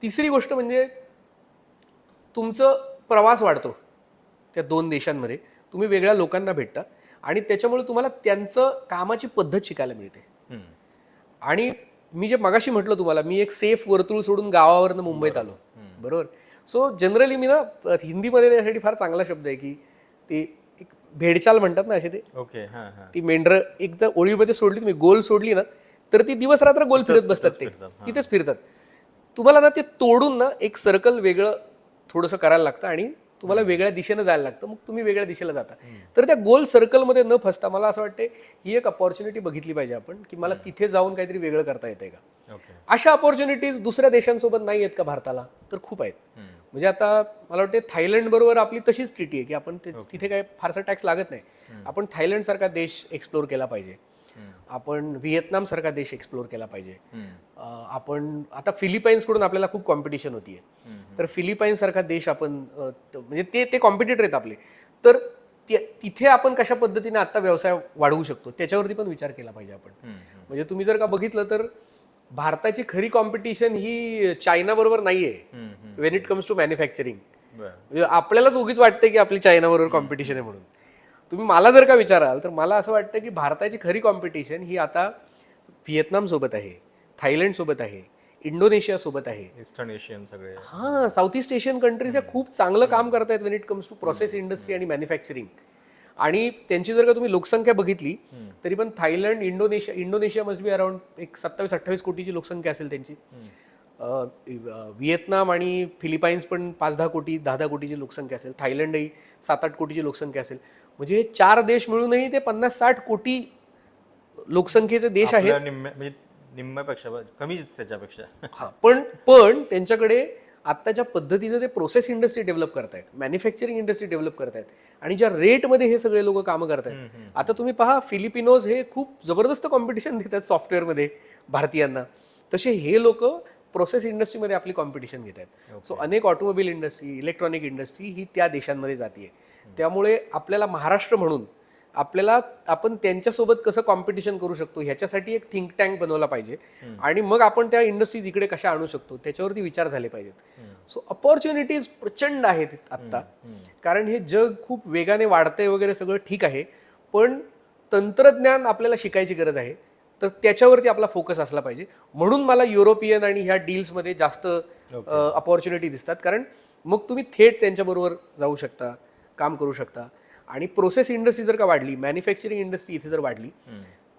तिसरी गोष्ट म्हणजे तुमचं प्रवास वाढतो त्या 2 देशांमध्ये. तुम्ही वेगळ्या लोकांना भेटता आणि त्याच्यामुळे तुम्हाला त्यांचं कामाची पद्धत शिकायला मिळते. आणि मी जे मगाशी म्हटलं तुम्हाला, मी एक सेफ वर्तुळ सोडून गावावरनं मुंबईत आलो, बरोबर. सो जनरली मी ना हिंदीमध्ये त्यासाठी फार चांगला शब्द आहे की ते एक भेडचाल म्हणतात ना असे ते. ओके. हां हां. ती मेंढरं एकदा ओळीमध्ये सोडली, तुम्ही गोल सोडली ना तर ती दिवस रात्र गोल फिरत बसतात, ते तिथेच फिरतात. तुम्हाला ना ते तोडून ना एक सर्कल वेगळं थोडंसं करायला लागतं आणि तुम्हाला वेगळ्या दिशेनं जायला लागतं, मग तुम्ही वेगळ्या दिशेला जाता. तर त्या गोल सर्कलमध्ये न फसता मला असं वाटतं ही एक अपॉर्च्युनिटी बघितली पाहिजे आपण की मला तिथे जाऊन काहीतरी वेगळं करता येतंय का. ओके. अशा अपॉर्च्युनिटीज दुसऱ्या देशांसोबत नाही आहेत का भारताला, तर खूप आहेत. म्हणजे आता मला वाटतं थायलंड बरोबर आपली तशीच ट्रीटी आहे की आपण तिथे काय फारसा टॅक्स लागत नाही. आपण थायलंड सारखा देश एक्सप्लोर केला पाहिजे, आपण व्हिएतनाम सारखा देश एक्सप्लोर केला पाहिजे. आपण आता फिलिपाईन्स कडून आपल्याला खूप कॉम्पिटिशन होतीये, तर फिलिपाईन्स सारखा देश आपण म्हणजे ते कॉम्पिटिटर आहेत आपले, तर तिथे आपण कशा पद्धतीने आता व्यवसाय वाढवू शकतो त्याच्यावरती पण विचार केला पाहिजे आपण. म्हणजे तुम्ही जर का बघितलं तर भारताची खरी कॉम्पिटिशन ही चायना बरोबर नाहीये when it comes to manufacturing. म्हणजे आपल्यालाच उगीच वाटतं की आपली चायना बरोबर कॉम्पिटिशन आहे म्हणून. तुम्ही मला जर का विचाराल तर मला असं वाटतं की भारताची खरी कॉम्पिटिशन ही आता व्हिएतनाम सोबत आहे, थायलंड सोबत आहे, इंडोनेशिया सोबत आहे. ईस्टर्न एशियन सगळे. हां, साऊथ ईस्ट एशियन कंट्रीज हे खूप चांगलं काम करतायत when it comes to process industry आणि मॅन्युफॅक्चरिंग. आणि त्यांची जर का तुम्ही लोकसंख्या बघितली तरी पण Thailand, Indonesia must be around एक 27-28 कोटीची लोकसंख्या असेल त्यांची. व्हिएतनाम आणि फिलिपाईन्स पण 5-10 कोटी, 10-10 कोटीची लोकसंख्या असेल. थायलंडही 7-8 कोटीची लोकसंख्या असेल. म्हणजे हे 4 देश मिळूनही ते 50-60 कोटी लोकसंख्येचे देश आहेत. म्हणजे निम्म्यापेक्षा कमीच त्याच्यापेक्षा. हा, पण त्यांच्याकडे आत्ताच्या पद्धतीचं ते प्रोसेस इंडस्ट्री डेव्हलप करतायत, मॅन्युफॅक्चरिंग इंडस्ट्री डेव्हलप करतायत आणि ज्या रेटमध्ये हे सगळे लोक कामं करतायत. आता तुम्ही पहा, फिलिपिनोज हे खूप जबरदस्त कॉम्पिटिशन देतात सॉफ्टवेअरमध्ये भारतीयांना, तसे हे लोक प्रोसेस इंडस्ट्रीमध्ये आपली कॉम्पिटिशन घेत आहेत. सो अनेक ऑटोमोबाईल इंडस्ट्री, इलेक्ट्रॉनिक इंडस्ट्री ही त्या देशांमध्ये जाते. त्यामुळे आपल्याला महाराष्ट्र म्हणून आपण त्यांच्यासोबत कसं कॉम्पिटिशन करू शकतो ह्याच्यासाठी एक थिंक टँक बनवला पाहिजे आणि मग आपण त्या इंडस्ट्रीज इकडे कशा आणू शकतो त्याच्यावरती विचार झाले पाहिजेत. सो अपॉर्च्युनिटीज प्रचंड आहेत आत्ता, कारण हे जग खूप वेगाने वाढतंय वगैरे सगळं ठीक आहे, पण तंत्रज्ञान आपल्याला शिकायची गरज आहे, तर त्याच्यावरती आपला फोकस असला पाहिजे. म्हणून मला युरोपियन आणि ह्या डील्समध्ये जास्त अपॉर्च्युनिटी दिसतात, कारण मग तुम्ही थेट त्यांच्याबरोबर जाऊ शकता, काम करू शकता. आणि प्रोसेस इंडस्ट्री जर का वाढली, मॅन्युफॅक्चरिंग इंडस्ट्री इथे जर वाढली,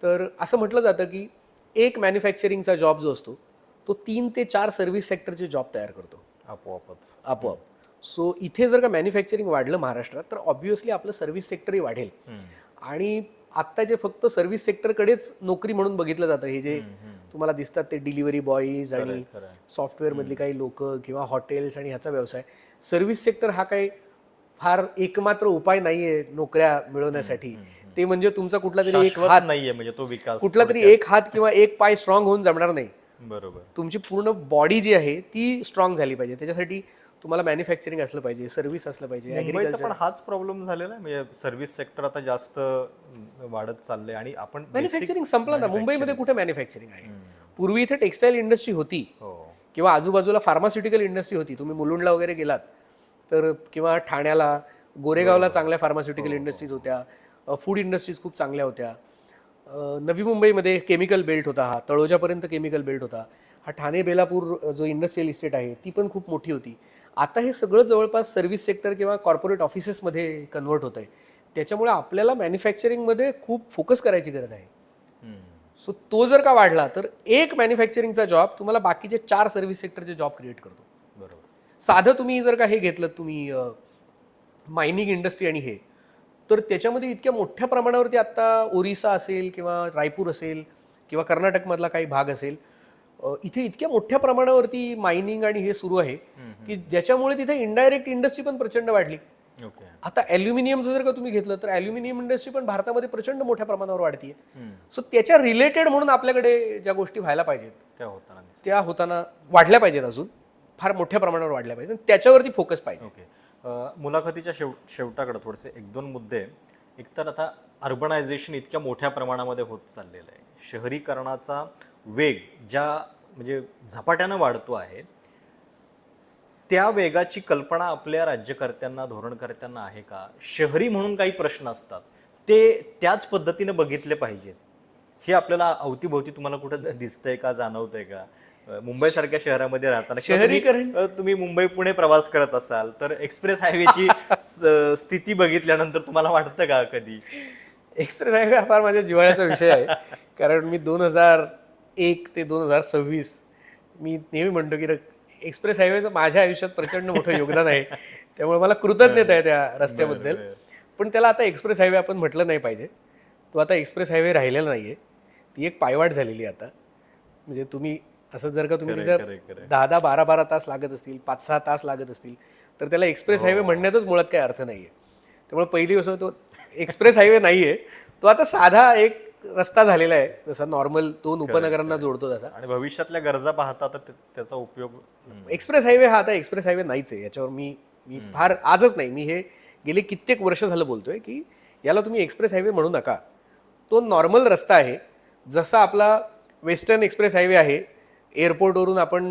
तर असं म्हटलं जातं की एक मॅन्युफॅक्चरिंगचा जॉब जो असतो तो 3 ते 4 सर्व्हिस सेक्टरचे जॉब तयार करतो आपोआप. सो इथे जर का मॅन्युफॅक्चरिंग वाढलं महाराष्ट्रात तर ऑब्व्हियसली आपलं सर्व्हिस सेक्टरही वाढेल. आणि आत्ता जे फक्त सर्व्हिस सेक्टरकडेच नोकरी म्हणून बघितलं जातं, हे जे तुम्हाला दिसतात ते डिलिव्हरी बॉईज आणि सॉफ्टवेअरमधली काही लोक किंवा हॉटेल्स आणि ह्याचा व्यवसाय, सर्व्हिस सेक्टर हा काही फार एकमात्र उपाय नाहीये नोकऱ्या मिळवण्यासाठी. ते म्हणजे तुमचा कुठला तरी एक हात नाहीये, म्हणजे तो विकास, कुठला तरी एक हात किंवा एक पाय स्ट्रॉंग होऊन जमणार नाही. बरोबर. तुमची पूर्ण बॉडी जी आहे ती स्ट्रॉंग झाली पाहिजे. त्याच्यासाठी तुम्हाला मॅन्युफॅक्चरिंग असलं पाहिजे, सर्व्हिस असलं पाहिजे, ॲग्रिकल्चर. पण हाच प्रॉब्लेम झालेला आहे, म्हणजे सर्व्हिस सेक्टर आता जास्त वाढत चाललंय आणि आपण मॅन्युफॅक्चरिंग संपलं ना. मुंबईमध्ये कुठे मॅन्युफॅक्चरिंग आहे? पूर्वी इथे टेक्सटाईल इंडस्ट्री होती किंवा आजूबाजूला फार्मास्युटिकल इंडस्ट्री होती. तुम्ही मुलुंडला वगैरे गेलात तर, किंवा ठाण्याला, गोरेगावला चांगल्या फार्मास्युटिकल इंडस्ट्रीज होत्या, फूड इंडस्ट्रीज खूप चांगल्या होत्या. नवी मुंबईमध्ये केमिकल बेल्ट होता, हा तळोजापर्यंत केमिकल बेल्ट होता. हा ठाणे बेलापूर जो इंडस्ट्रियल इस्टेट आहे ती पण खूप मोठी होती. आता हे सगळं जवळपास सर्व्हिस सेक्टर किंवा कॉर्पोरेट ऑफिसेसमध्ये कन्वर्ट होत आहे. त्याच्यामुळे आपल्याला मॅन्युफॅक्चरिंगमध्ये खूप फोकस करायची गरज आहे. सो तो जर का वाढला तर एक मॅन्युफॅक्चरिंगचा जॉब तुम्हाला बाकीचे 4 सर्व्हिस सेक्टरचे जॉब क्रिएट करतो. बरोबर. साधं तुम्ही जर का हे घेतलं, तुम्ही मायनिंग इंडस्ट्री आणि हे, तर त्याच्यामध्ये इतक्या मोठ्या प्रमाणावरती आता ओरिसा असेल किंवा रायपूर असेल किंवा कर्नाटकमधला काही भाग असेल, इथे इतक्या मोठ्या प्रमाणावरती मायनिंग आणि हे सुरू आहे की ज्याच्यामुळे तिथे इनडायरेक्ट इंडस्ट्री पण प्रचंड वाढली. आता ॲल्युमिनियमचं जर का तुम्ही घेतलं तर ॲल्युमिनियम इंडस्ट्री पण भारतामध्ये प्रचंड मोठ्या प्रमाणावर वाढतीये. सो त्याच्या रिलेटेड म्हणून आपल्याकडे ज्या गोष्टी व्हायला पाहिजेत त्या होताना वाढल्या पाहिजेत, अजून फार मोठ्या प्रमाणावर वाढल्या पाहिजेत, त्याच्यावरती फोकस पाहिजे. ओके. मुलाखतीच्या शेवटाकडे थोडेसे 1-2 मुद्दे. एकतर आता अर्बनायझेशन इतक्या मोठ्या प्रमाणामध्ये होत चाललेलं आहे, शहरीकरणाचा वेग ज्या म्हणजे झपाट्यानं वाढतो आहे, त्या वेगाची कल्पना आपल्या राज्यकर्त्यांना, धोरणकर्त्यांना आहे का? शहरी म्हणून काही प्रश्न असतात, ते त्याच पद्धतीने बघितले पाहिजेत. हे आपल्याला अवतीभोवती तुम्हाला कुठं दिसतंय का, जाणवतंय का? मुंबईसारख्या शहरामध्ये राहताना किंवा तुम्ही मुंबई पुणे प्रवास करत असाल तर एक्सप्रेस हायवेची स्थिती बघितल्यानंतर तुम्हाला वाटतं का कधी? एक्सप्रेस हायवे हा फार माझ्या जिव्हाळ्याचा विषय आहे. कारण मी 2001 ते 2026 मी नेहमी म्हणतो की एक्सप्रेस हायवेचं माझ्या आयुष्यात प्रचंड मोठं योगदान आहे. त्यामुळे मला कृतज्ञता आहे त्या रस्त्याबद्दल. पण त्याला आता एक्सप्रेस हायवे आपण म्हटलं नाही पाहिजे. तो आता एक्सप्रेस हायवे राहिलेला नाहीये. ती एक पायवाट झालेली आहे आता. म्हणजे तुम्ही असं जर का तुम्ही तिथं 10-10, 12-12 तास लागत असतील, 5-6 तास लागत असतील, तर त्याला एक्सप्रेस हायवे म्हणण्यातच मुळात काही अर्थ नाहीये. त्यामुळे पहिली गोष्ट तो एक्सप्रेस हायवे नाहीये, तो आता साधा एक रस्ता झालेला आहे, जसा नॉर्मल 2 उपनगरांना जोडतो तसा. आणि भविष्यातल्या गरजा पाहता तर त्याचा उपयोग एक्सप्रेस हायवे हा आता एक्सप्रेस हायवे नाहीच आहे. याच्यावर मी मी फार आजच नाही, मी हे गेले कित्येक वर्ष झालं बोलतोय की याला तुम्ही एक्सप्रेस हायवे म्हणू नका. तो नॉर्मल रस्ता आहे, जसा आपला वेस्टर्न एक्सप्रेस हायवे आहे. एअरपोर्टवरून आपण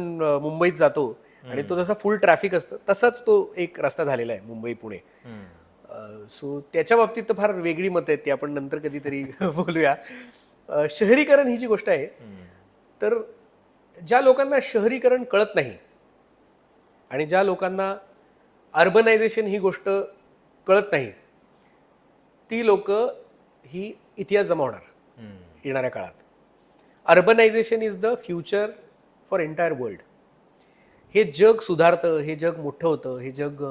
मुंबईत जातो आणि तो जसा फुल ट्रॅफिक असतं तसाच तो एक रस्ता झालेला आहे मुंबई पुणे. सो त्याच्या बाबतीत तर फार वेगळी मत आहेत, ती आपण नंतर कधीतरी बोलूया. शहरीकरण ही जी गोष्ट आहे, तर ज्या लोकांना शहरीकरण कळत नाही आणि ज्या लोकांना अर्बनायझेशन ही गोष्ट कळत नाही, ती लोक ही इतिहास जमावणार येणाऱ्या काळात. Urbanisation is the future for entire world. हे जग सुधारतं, हे जग मोठं होतं, हे जग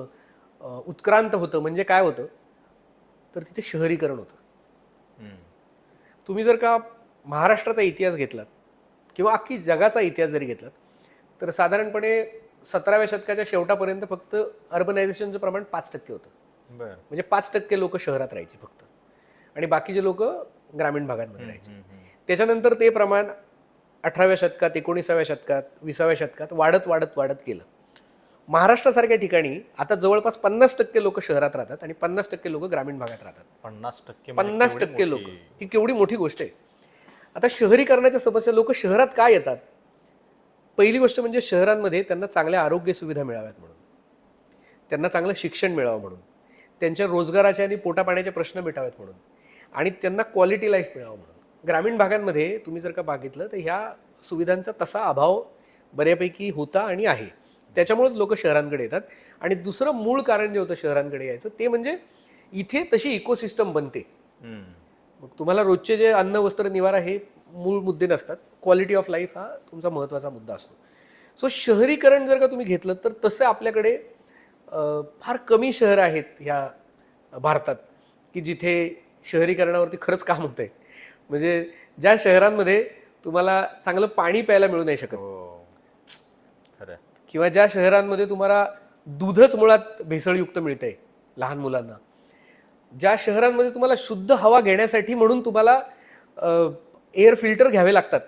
उत्क्रांत होतं म्हणजे काय होतं, तर तिथे शहरीकरण होतं. तुम्ही जर का महाराष्ट्राचा इतिहास घेतलात किंवा अख्खी जगाचा इतिहास जरी घेतलात, तर साधारणपणे 17व्या शतकाच्या शेवटापर्यंत फक्त अर्बनायझेशनचं प्रमाण 5% होतं. म्हणजे 5% लोक शहरात राहायचे फक्त, आणि बाकीचे लोक ग्रामीण भागांमध्ये राहायचे. त्याच्यानंतर ते प्रमाण 18व्या शतकात, 19व्या शतकात, 20व्या शतकात वाढत वाढत वाढत गेलं. महाराष्ट्रासारख्या ठिकाणी आता जवळपास 50% लोक शहरात राहतात आणि 50% लोक ग्रामीण भागात राहतात. 50% लोक, ही केवढी मोठी गोष्ट आहे. आता शहरीकरणाच्या समस्या, लोक शहरात का येतात? पहिली गोष्ट म्हणजे शहरांमध्ये त्यांना चांगल्या आरोग्य सुविधा मिळाव्यात म्हणून, त्यांना चांगलं शिक्षण मिळावं म्हणून, त्यांच्या रोजगाराचे आणि पोटापाण्याचे प्रश्न मिटावेत म्हणून, आणि त्यांना क्वालिटी लाईफ मिळावं म्हणून. ग्रामीण भागांमध्ये तुम्ही जर का बघितलं तर ह्या सुविधांचा तसा अभाव बऱ्यापैकी होता आणि आहे. त्याच्यामुळेच लोक शहरांकडे येतात. आणि दुसरं मूळ कारण जे होतं शहरांकडे यायचं, ते म्हणजे इथे तशी इकोसिस्टम बनते. मग तुम्हाला रोजचे जे अन्न, वस्त्र, निवारा हे मूळ मुद्दे नसतात, क्वालिटी ऑफ लाईफ हा तुमचा महत्त्वाचा मुद्दा असतो. सो शहरीकरण जर का तुम्ही घेतलं तर तसं आपल्याकडे फार कमी शहरं आहेत ह्या भारतात की जिथे शहरीकरणावरती खरंच काम होतंय. म्हणजे ज्या शहरांमध्ये तुम्हाला चांगलं पाणी प्यायला मिळू नाही शकत, किंवा ज्या शहरांमध्ये तुम्हाला दूधच मुळात भेसळयुक्त मिळतंय लहान मुलांना, ज्या शहरांमध्ये तुम्हाला शुद्ध हवा घेण्यासाठी म्हणून तुम्हाला एअर फिल्टर घ्यावे लागतात,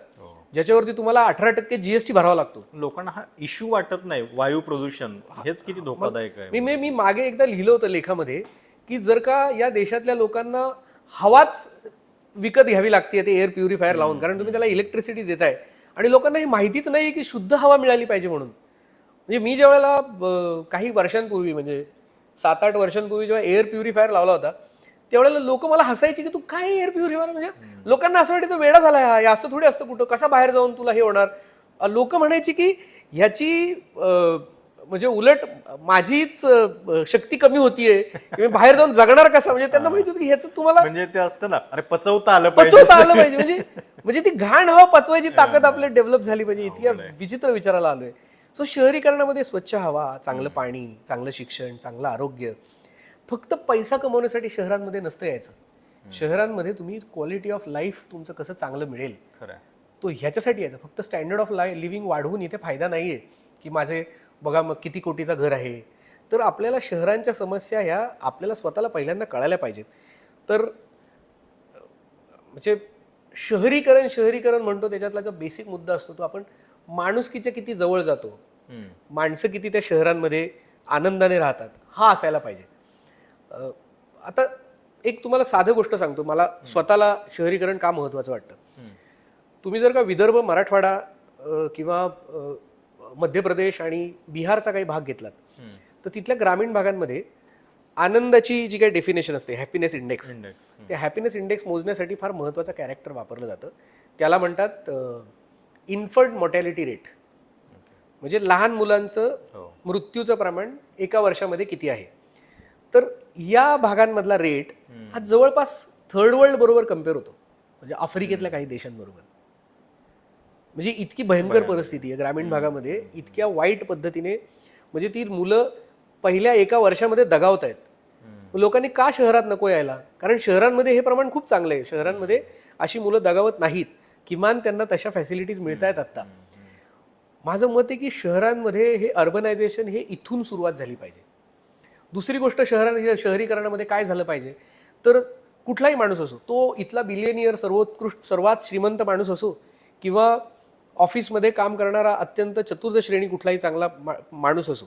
ज्याच्यावरती तुम्हाला 18% GST भरावा लागतो. लोकांना हा इश्यू वाटत नाही, वायू प्रदूषण हेच किती धोकादायक आहे. मी मागे एकदा लिहिलं होतं लेखामध्ये की जर का या देशातल्या लोकांना हवाच विकत घ्यावी लागते ते एअर प्युरिफायर लावून, कारण तुम्ही त्याला इलेक्ट्रिसिटी देताय आणि लोकांना हे माहितीच नाही की शुद्ध हवा मिळाली पाहिजे म्हणून. म्हणजे मी ज्या वेळेला काही वर्षांपूर्वी, म्हणजे 7-8 वर्षांपूर्वी जेव्हा एअर प्युरिफायर लावला होता, त्यावेळेला लोक मला हसायची की तू काय एअर प्युरिफायर, म्हणजे लोकांना असं वाटायचं वेडा झालाय हा, असं थोडी असतं कुठं, कसा बाहेर जाऊन तुला हे होणार. लोक म्हणायची की ह्याची म्हणजे उलट माझीच शक्ती कमी होतीये, बाहेर जाऊन जगणार कसा, म्हणजे त्यांना माहिती होतं की ह्याचं तुम्हाला म्हणजे ते असतं ना, अरे पचवता आलं पाहिजे, म्हणजे ती घाण हवा पचवायची ताकद आपल्या डेव्हलप झाली पाहिजे. इतक्या विचित्र विचाराला आलोय. सो शहरीकरणामध्ये स्वच्छ हवा, चांगलं पाणी, चांगलं शिक्षण, चांगलं आरोग्य फक्त पैसा कमवण्यासाठी शहरांमध्ये नसतं यायचं. शहरांमध्ये तुम्ही क्वालिटी ऑफ लाईफ तुमचं कसं चांगलं मिळेल तो ह्याच्यासाठी यायचं. फक्त स्टँडर्ड ऑफ लिव्हिंग वाढवून इथे फायदा नाहीये की माझे बघा मग किती कोटीचं घर आहे. तर आपल्याला शहरांच्या समस्या ह्या आपल्याला स्वतःला पहिल्यांदा कळायला पाहिजेत. तर म्हणजे शहरीकरण म्हणतो, त्याच्यातला जो बेसिक मुद्दा असतो तो आपण माणुसकीच्या किती जवळ जातो, माणसं किती त्या शहरांमध्ये आनंदाने राहतात, हा असायला पाहिजे. आता एक तुम्हाला साधं गोष्ट सांगतो, मला स्वतःला शहरीकरण का महत्वाचं वाटतं. तुम्ही जर का विदर्भ, मराठवाडा किंवा मध्य प्रदेश आणि बिहारचा काही भाग घेतलात तर तिथल्या ग्रामीण भागांमध्ये आनंदाची जी काही डेफिनेशन असते हॅपीनेस इंडेक्स, त्या हॅपीनेस इंडेक्स मोजण्यासाठी फार महत्त्वाचं कॅरेक्टर वापरलं जातं. त्याला म्हणतात इन्फंट मॉर्टॅलिटी रेट, म्हणजे लहान मुलांचं मृत्यूचं प्रमाण एका वर्षामध्ये किती आहे. तर या भागांमधला रेट हा जवळपास थर्ड वर्ल्ड बरोबर कम्पेअर होतो, म्हणजे आफ्रिकेतल्या काही देशांबरोबर. म्हणजे इतकी भयंकर परिस्थिती आहे ग्रामीण भागामध्ये, इतक्या वाईट पद्धतीने. म्हणजे ती मुलं पहिल्या एका वर्षामध्ये दगावत आहेत. लोकांनी का शहरात नको यायला? कारण शहरांमध्ये हे प्रमाण खूप चांगलं आहे. शहरांमध्ये अशी मुलं दगावत नाहीत, किमान त्यांना तशा फॅसिलिटीज मिळत आहेत आत्ता. माझं मत आहे की शहरांमध्ये हे अर्बनायझेशन हे इथून सुरुवात झाली पाहिजे. दुसरी गोष्ट, शहरीकरणामध्ये काय झालं पाहिजे तर कुठलाही माणूस असो, तो इथला बिलियनियर, सर्वात श्रीमंत माणूस असो, किंवा ऑफिसमध्ये काम करणारा अत्यंत चतुर्थ श्रेणी कुठलाही चांगला माणूस असो,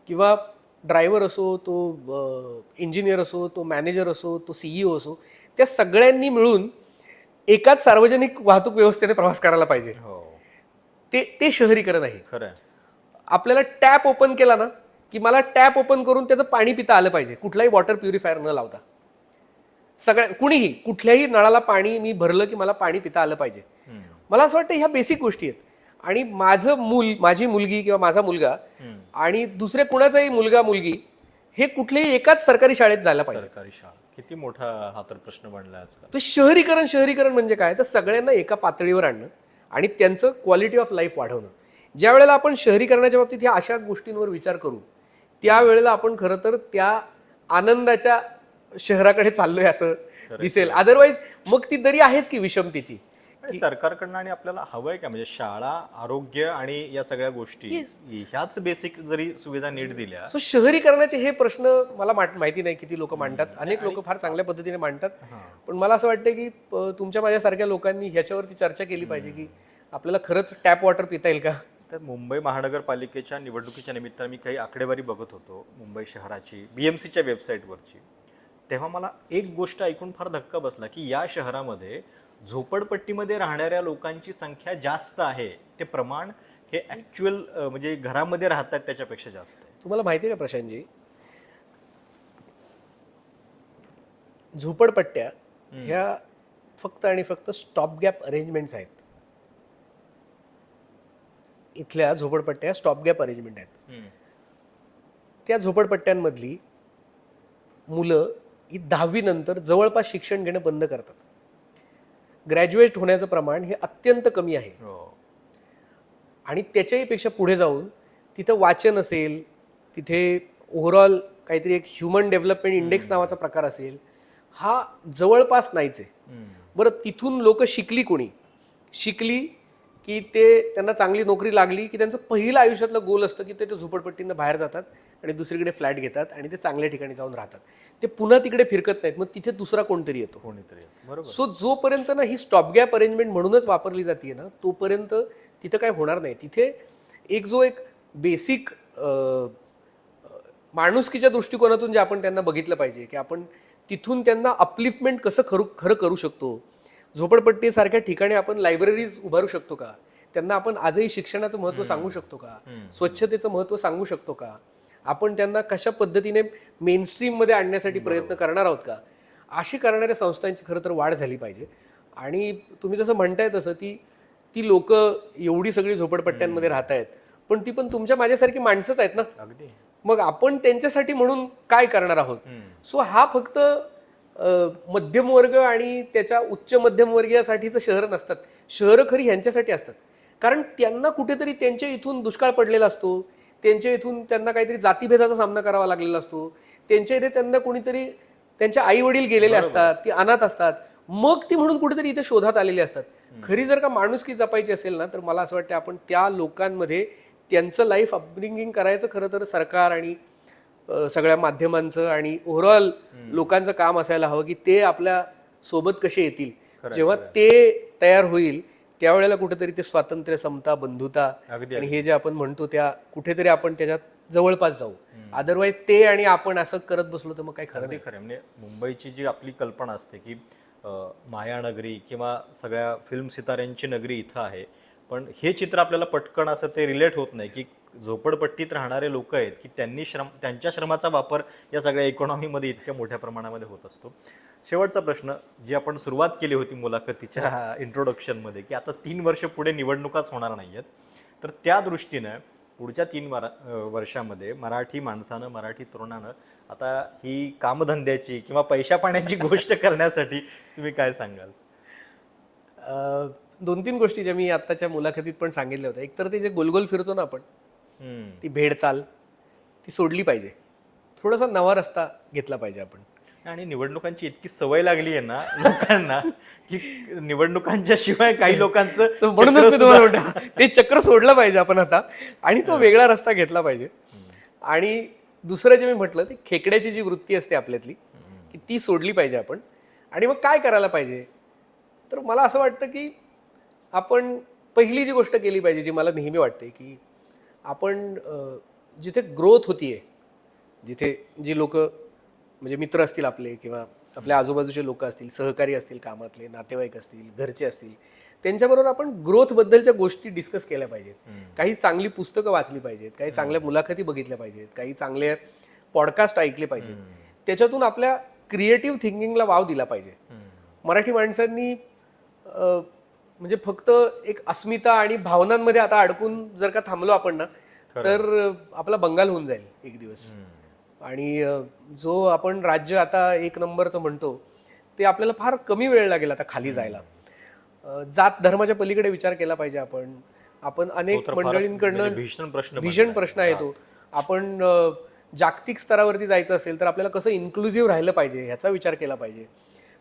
किंवा ड्रायव्हर असो, तो इंजिनियर असो, तो मॅनेजर असो, तो CEO असो, त्या सगळ्यांनी मिळून एकाच सार्वजनिक वाहतूक व्यवस्थेने प्रवास करायला पाहिजे. ते शहरीकरण आहे. खरं. आपल्याला टॅप ओपन केला ना की मला टॅप ओपन करून त्याचं पाणी पिता आलं पाहिजे, कुठलाही वॉटर प्युरिफायर न लावता. कुणीही कुठल्याही नळाला पाणी मी भरलं की मला पाणी पिता आलं पाहिजे. मला असं वाटतं ह्या बेसिक गोष्टी आहेत. आणि माझी मुलगी किंवा माझा मुलगा आणि दुसरे कुणाचाही मुलगा मुलगी हे कुठलेही एकाच सरकारी शाळेत जायला पाहिजे. सरकारी शाळा किती मोठा हा तर प्रश्न बनला आजकाल. तर शहरीकरण म्हणजे काय, तर सगळ्यांना एका पातळीवर आणणं आणि त्यांचं क्वालिटी ऑफ लाईफ वाढवणं. ज्या वेळेला आपण शहरीकरणाच्या बाबतीत ह्या अशा गोष्टींवर विचार करू, त्यावेळेला आपण खरं तर त्या आनंदाच्या शहराकडे चाललोय असं दिसेल. अदरवाईज मग ती दरी आहेच की विषमतेची. सरकारकडनं आणि आपल्याला हवंय का, म्हणजे शाळा, आरोग्य आणि या सगळ्या गोष्टी ह्याच बेसिक जरी सुविधा नीट दिल्या. सो शहरीकरणाचे हे प्रश्न मला माहिती नाही किती लोक मांडतात. अनेक लोक फार चांगल्या पद्धतीने मांडतात. पण मला असं वाटतं की तुमच्या माझ्यासारख्या लोकांनी ह्याच्यावरती चर्चा केली पाहिजे की आपल्याला खरंच टॅप वॉटर पिता येईल का. तर मुंबई महानगरपालिकेच्या निवडणुकीच्या निमित्तानं मी काही आकडेवारी बघत होतो मुंबई शहराची, BMCच्या वेबसाईटवरची. तेव्हा मला एक गोष्ट ऐकून फार धक्का बसला की या शहरामध्ये झोपडपट्टीमध्ये राहणाऱ्या लोकांची संख्या जास्त आहे. ते प्रमाण हे ॲक्च्युअल म्हणजे घरामध्ये राहतात त्याच्यापेक्षा जास्त आहे. तुम्हाला माहिती आहे का प्रशांतजी, झोपडपट्ट्या ह्या फक्त आणि फक्त स्टॉप गॅप अरेंजमेंट्स आहेत. इथल्या झोपडपट्ट्या स्टॉप गॅप अरेंजमेंट आहेत. त्या झोपडपट्ट्यांमधली मुलं ही 10वी नंतर जवळपास शिक्षण घेणं बंद करतात. ग्रॅज्युएट होण्याचं प्रमाण हे अत्यंत कमी आहे. आणि त्याच्याही पेक्षा पुढे जाऊन तिथं वाचन असेल, तिथे ओव्हरऑल काहीतरी एक ह्युमन डेव्हलपमेंट इंडेक्स नावाचा प्रकार असेल, हा जवळपास नाहीच आहे. बरं, तिथून लोक शिकली की त्यांना चांगली नोकरी लागली की त्यांचं पहिलं आयुष्यातलं गोल असतं की ते झोपडपट्टीनं बाहेर जातात आणि दुसरीकडे फ्लॅट घेतात आणि ते चांगल्या ठिकाणी जाऊन राहतात. ते पुन्हा तिकडे फिरकत नाहीत, मग तिथे दुसरा कोणतरी येतो. बरोबर. सो जोपर्यंत ना ही स्टॉप गॅप अरेंजमेंट म्हणूनच वापरली जाते ना, तोपर्यंत तिथं काय होणार नाही. तिथे एक बेसिक माणुसकीच्या दृष्टिकोनातून जे आपण त्यांना बघितलं पाहिजे की आपण तिथून त्यांना अपलिफ्टमेंट कसं खरं करू शकतो. झोपडपट्टीसारख्या ठिकाणी आपण लायब्ररीज उभारू शकतो का, त्यांना आपण आजही शिक्षणाचं महत्त्व सांगू शकतो का, स्वच्छतेचं महत्त्व सांगू शकतो का, आपण त्यांना कशा पद्धतीने मेनस्ट्रीममध्ये आणण्यासाठी प्रयत्न करणार आहोत का, अशी करणाऱ्या संस्थांची खरं तर वाढ झाली पाहिजे. आणि तुम्ही जसं म्हणताय तसं ती लोक एवढी सगळी झोपडपट्ट्यांमध्ये राहत आहेत, पण ती पण तुमच्या माझ्यासारखी माणसंच आहेत ना. अगदी. मग आपण त्यांच्यासाठी म्हणून काय करणार आहोत. सो हा फक्त मध्यमवर्ग आणि त्याच्या उच्च मध्यमवर्गीयासाठीचं शहरं नसतात. शहरं खरी ह्यांच्यासाठी असतात, कारण त्यांना कुठेतरी त्यांच्या इथून दुष्काळ पडलेला असतो, त्यांच्या इथून त्यांना काहीतरी जातीभेदाचा सामना करावा लागलेला असतो, त्यांच्या इथे त्यांना कोणीतरी त्यांच्या आई वडील गेलेले असतात, ती अनाथ असतात, मग ती म्हणून कुठेतरी इथे शोधात आलेली असतात. खरी जर का माणुसकी जपायची असेल ना, तर मला असं वाटतं आपण त्या लोकांमध्ये त्यांचं लाईफ अपब्रिंगिंग करायचं खरं तर सरकार आणि सगळ्या माध्यमांचं आणि ओव्हरऑल लोकांचं काम असायला हवं की ते आपल्या सोबत कसे येतील. जेव्हा ते तयार होईल त्यावेळेला कुठेतरी ते स्वातंत्र्य, समता, बंधुता आणि हे जे आपण म्हणतो त्या कुठेतरी आपण त्याच्यात जवळपास जाऊ. अदरवाईज ते आणि आपण असं करत बसलो तर मग काय खरं नाही. खरं म्हणजे मुंबईची जी आपली कल्पना असते की मायानगरी किंवा सगळ्या फिल्म सिताऱ्यांची नगरी इथं आहे, पण हे चित्र आपल्याला पटकन असं ते रिलेट होत नाही की झोपडपट्टीत राहणारे लोक आहेत की त्यांच्या श्रमाचा वापर या सगळ्या इकॉनॉमीमध्ये इतक्या मोठ्या प्रमाणामध्ये होत असतो. शेवटचा प्रश्न, जी आपण सुरुवात केली होती मुलाखतीच्या इंट्रोडक्शनमध्ये, की आता 3 वर्ष पुढे निवडणुकाच होणार नाही आहेत, तर त्या दृष्टीनं पुढच्या 3 वर्षामध्ये मराठी माणसानं, मराठी तरुणानं आता ही कामधंद्याची किंवा पैशा पाण्याची गोष्ट करण्यासाठी तुम्ही काय सांगाल? 2-3 गोष्टी ज्या मी आत्ताच्या मुलाखतीत पण सांगितल्या होत्या. एक तर ते जे गोलगोल फिरतो ना आपण, ती भेडचाल ती सोडली पाहिजे. थोडासा नवा रस्ता घेतला पाहिजे आपण. आणि निवडणुकांची इतकी सवय लागली आहे ना लोकांना की निवडणुकांच्या शिवाय काही लोकांचं So, म्हणूनच मी तुम्हाला म्हणतो ते चक्र सोडलं पाहिजे आपण आता आणि तो वेगळा रस्ता घेतला पाहिजे. आणि दुसरं जे मी म्हटलं ते खेकड्याची जी वृत्ती असते आपल्यातली की ती सोडली पाहिजे आपण. आणि मग काय करायला पाहिजे, तर मला असं वाटतं की आपण पहिली जी गोष्ट केली पाहिजे, जी मला नेहमी वाटते, की आपण जिथे ग्रोथ होतीये, जिथे जी लोक म्हणजे मित्र असतील आपले किंवा आपल्या आजूबाजूचे लोक असतील, सहकारी असतील, कामातले नातेवाईक असतील, घरचे असतील, त्यांच्याबरोबर आपण ग्रोथबद्दलच्या गोष्टी डिस्कस केल्या पाहिजेत. काही चांगली पुस्तकं वाचली पाहिजेत, काही चांगल्या मुलाखती बघितल्या पाहिजेत, काही चांगले पॉडकास्ट ऐकले पाहिजेत. त्याच्यातून आपल्या क्रिएटिव्ह थिंकिंगला वाव दिला पाहिजे. मराठी माणसांनी म्हणजे फक्त एक अस्मिता आणि भावनांमध्ये आता अडकून जर का थांबलो आपण ना, तर आपला बंगाल होऊन जाईल एक दिवस. आणि जो आपण राज्य आता 1 नंबरचं म्हणतो ते आपल्याला फार कमी वेळ लागेल आता खाली जायला. जात धर्माच्या पलीकडे विचार केला पाहिजे आपण. आपण अनेक मंडळींकडनं भीषण प्रश्न आहे तो. आपण जागतिक स्तरावरती जायचं असेल तर आपल्याला कसं इन्क्लुझिव्ह राहिलं पाहिजे ह्याचा विचार केला पाहिजे.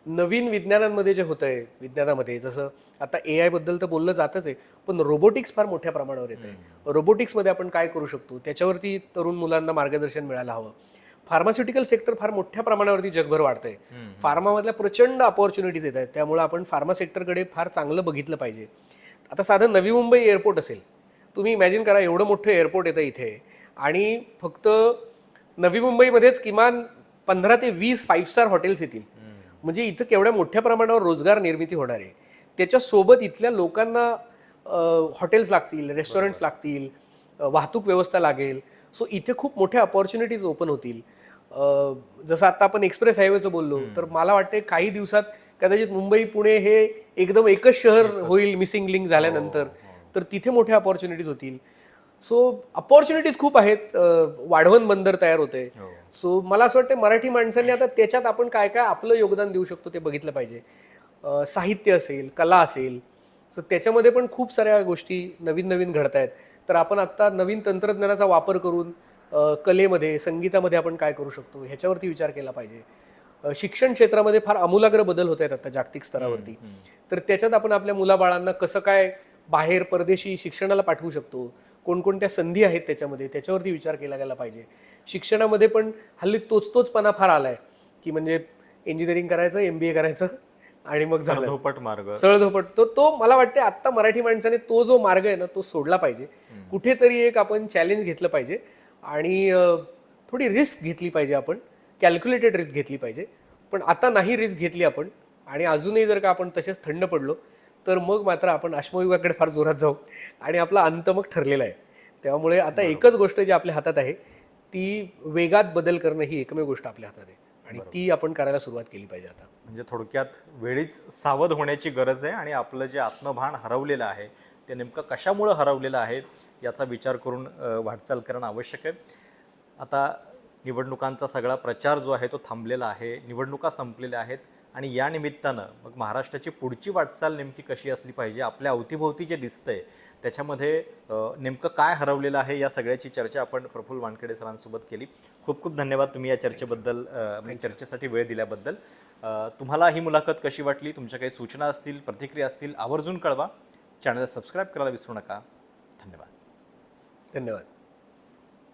नवीन विज्ञानांमध्ये जे होतंय, विज्ञानामध्ये जसं आता AI बद्दल तर बोललं जातच आहे, पण रोबोटिक्स फार मोठ्या प्रमाणावर येत आहे. रोबोटिक्समध्ये आपण काय करू शकतो त्याच्यावरती तरुण मुलांना मार्गदर्शन मिळायला हवं. फार्मास्युटिकल सेक्टर फार मोठ्या प्रमाणावरती जगभर वाढतंय. फार्मामधल्या प्रचंड अपॉर्च्युनिटीज येत आहेत, त्यामुळे आपण फार्मा सेक्टरकडे फार चांगलं बघितलं पाहिजे. आता साधं नवी मुंबई एअरपोर्ट असेल, तुम्ही इमॅजिन करा एवढं मोठं एअरपोर्ट येतं इथे आणि फक्त नवी मुंबईमध्येच किमान 15 ते 20 5 स्टार हॉटेल्स येतील. म्हणजे इथं केवढ्या मोठ्या प्रमाणावर रोजगार निर्मिती होणार आहे. त्याच्यासोबत इथल्या लोकांना हॉटेल्स लागतील, रेस्टॉरंट्स लागतील, वाहतूक व्यवस्था लागेल. सो इथे खूप मोठ्या अपॉर्च्युनिटीज ओपन होतील. जसं आता आपण एक्सप्रेस हायवेचं बोललो, तर मला वाटते काही दिवसात कदाचित मुंबई पुणे हे एकदम एकच शहर होईल मिसिंग लिंक झाल्यानंतर. तर तिथे मोठ्या अपॉर्च्युनिटीज होतील. सो अपॉर्च्युनिटीज खूप आहेत. वाढवण बंदर तयार होते. सो मला असं वाटतं मराठी माणसांनी आता त्याच्यात आपण काय काय आपलं योगदान देऊ शकतो ते बघितलं पाहिजे. साहित्य असेल, कला असेल, सो त्याच्यामध्ये पण खूप साऱ्या गोष्टी नवीन नवीन घडत आहेत. तर आपण आत्ता नवीन तंत्रज्ञानाचा वापर करून कलेमध्ये, संगीतामध्ये आपण काय करू शकतो ह्याच्यावरती विचार केला पाहिजे. शिक्षण क्षेत्रामध्ये फार आमूलाग्र बदल होत आहेत आता जागतिक स्तरावरती. तर त्याच्यात आपण आपल्या मुलाबाळांना कसं काय बाहेर परदेशी शिक्षणाला पाठवू शकतो, कोणकोणत्या संधी आहेत त्याच्यामध्ये, त्याच्यावरती विचार केला गेला पाहिजे. शिक्षणामध्ये पण हल्ली तोचपणा फार आलाय की म्हणजे इंजिनिअरिंग करायचं, MBA करायचं आणि मग सरधोपट मार्ग, सळधोपट. तो मला वाटते आत्ता मराठी माणसाने तो जो मार्ग आहे ना तो सोडला पाहिजे. कुठेतरी एक आपण चॅलेंज घेतलं पाहिजे आणि थोडी रिस्क घेतली पाहिजे. आपण कॅल्क्युलेटेड रिस्क घेतली पाहिजे. पण आता नाही रिस्क घेतली आपण आणि अजूनही जर का आपण तसेच थंड पडलो तर मग मात्र आपण अश्मयुगाकडे फार जोरात जाऊ आणि आपला अंत मग ठरलेला आहे. त्यामुळे आता एकच गोष्ट जी आपल्या हातात आहे ती वेगात बदल करणं ही एकमेव गोष्ट आपल्या हातात आहे आणि ती आपण करायला सुरुवात केली पाहिजे आता. म्हणजे थोडक्यात वेळीच सावध होण्याची गरज आहे आणि आपलं जे आत्मभान हरवलेलं आहे ते नेमकं कशामुळं हरवलेलं आहे याचा विचार करून वाटचाल करणं आवश्यक आहे. आता निवडणुकांचा सगळा प्रचार जो आहे तो थांबलेला आहे, निवडणुका संपलेल्या आहेत आणि या निमित्तानं मग महाराष्ट्राची पुढची वाटचाल नेमकी कशी असली पाहिजे, आपल्या अवतीभोवती जे दिसतंय त्याच्यामध्ये नेमकं काय हरवलेलं आहे या सगळ्याची चर्चा आपण प्रफुल्ल वानखेडे सरांसोबत केली. खूप खूप धन्यवाद तुम्ही या चर्चेबद्दल, चर्चेसाठी वेळ दिल्याबद्दल. तुम्हाला ही मुलाखत कशी वाटली, तुमच्या काही सूचना असतील, प्रतिक्रिया असतील, आवर्जून कळवा. चॅनलला सबस्क्राईब करायला विसरू नका. धन्यवाद. धन्यवाद.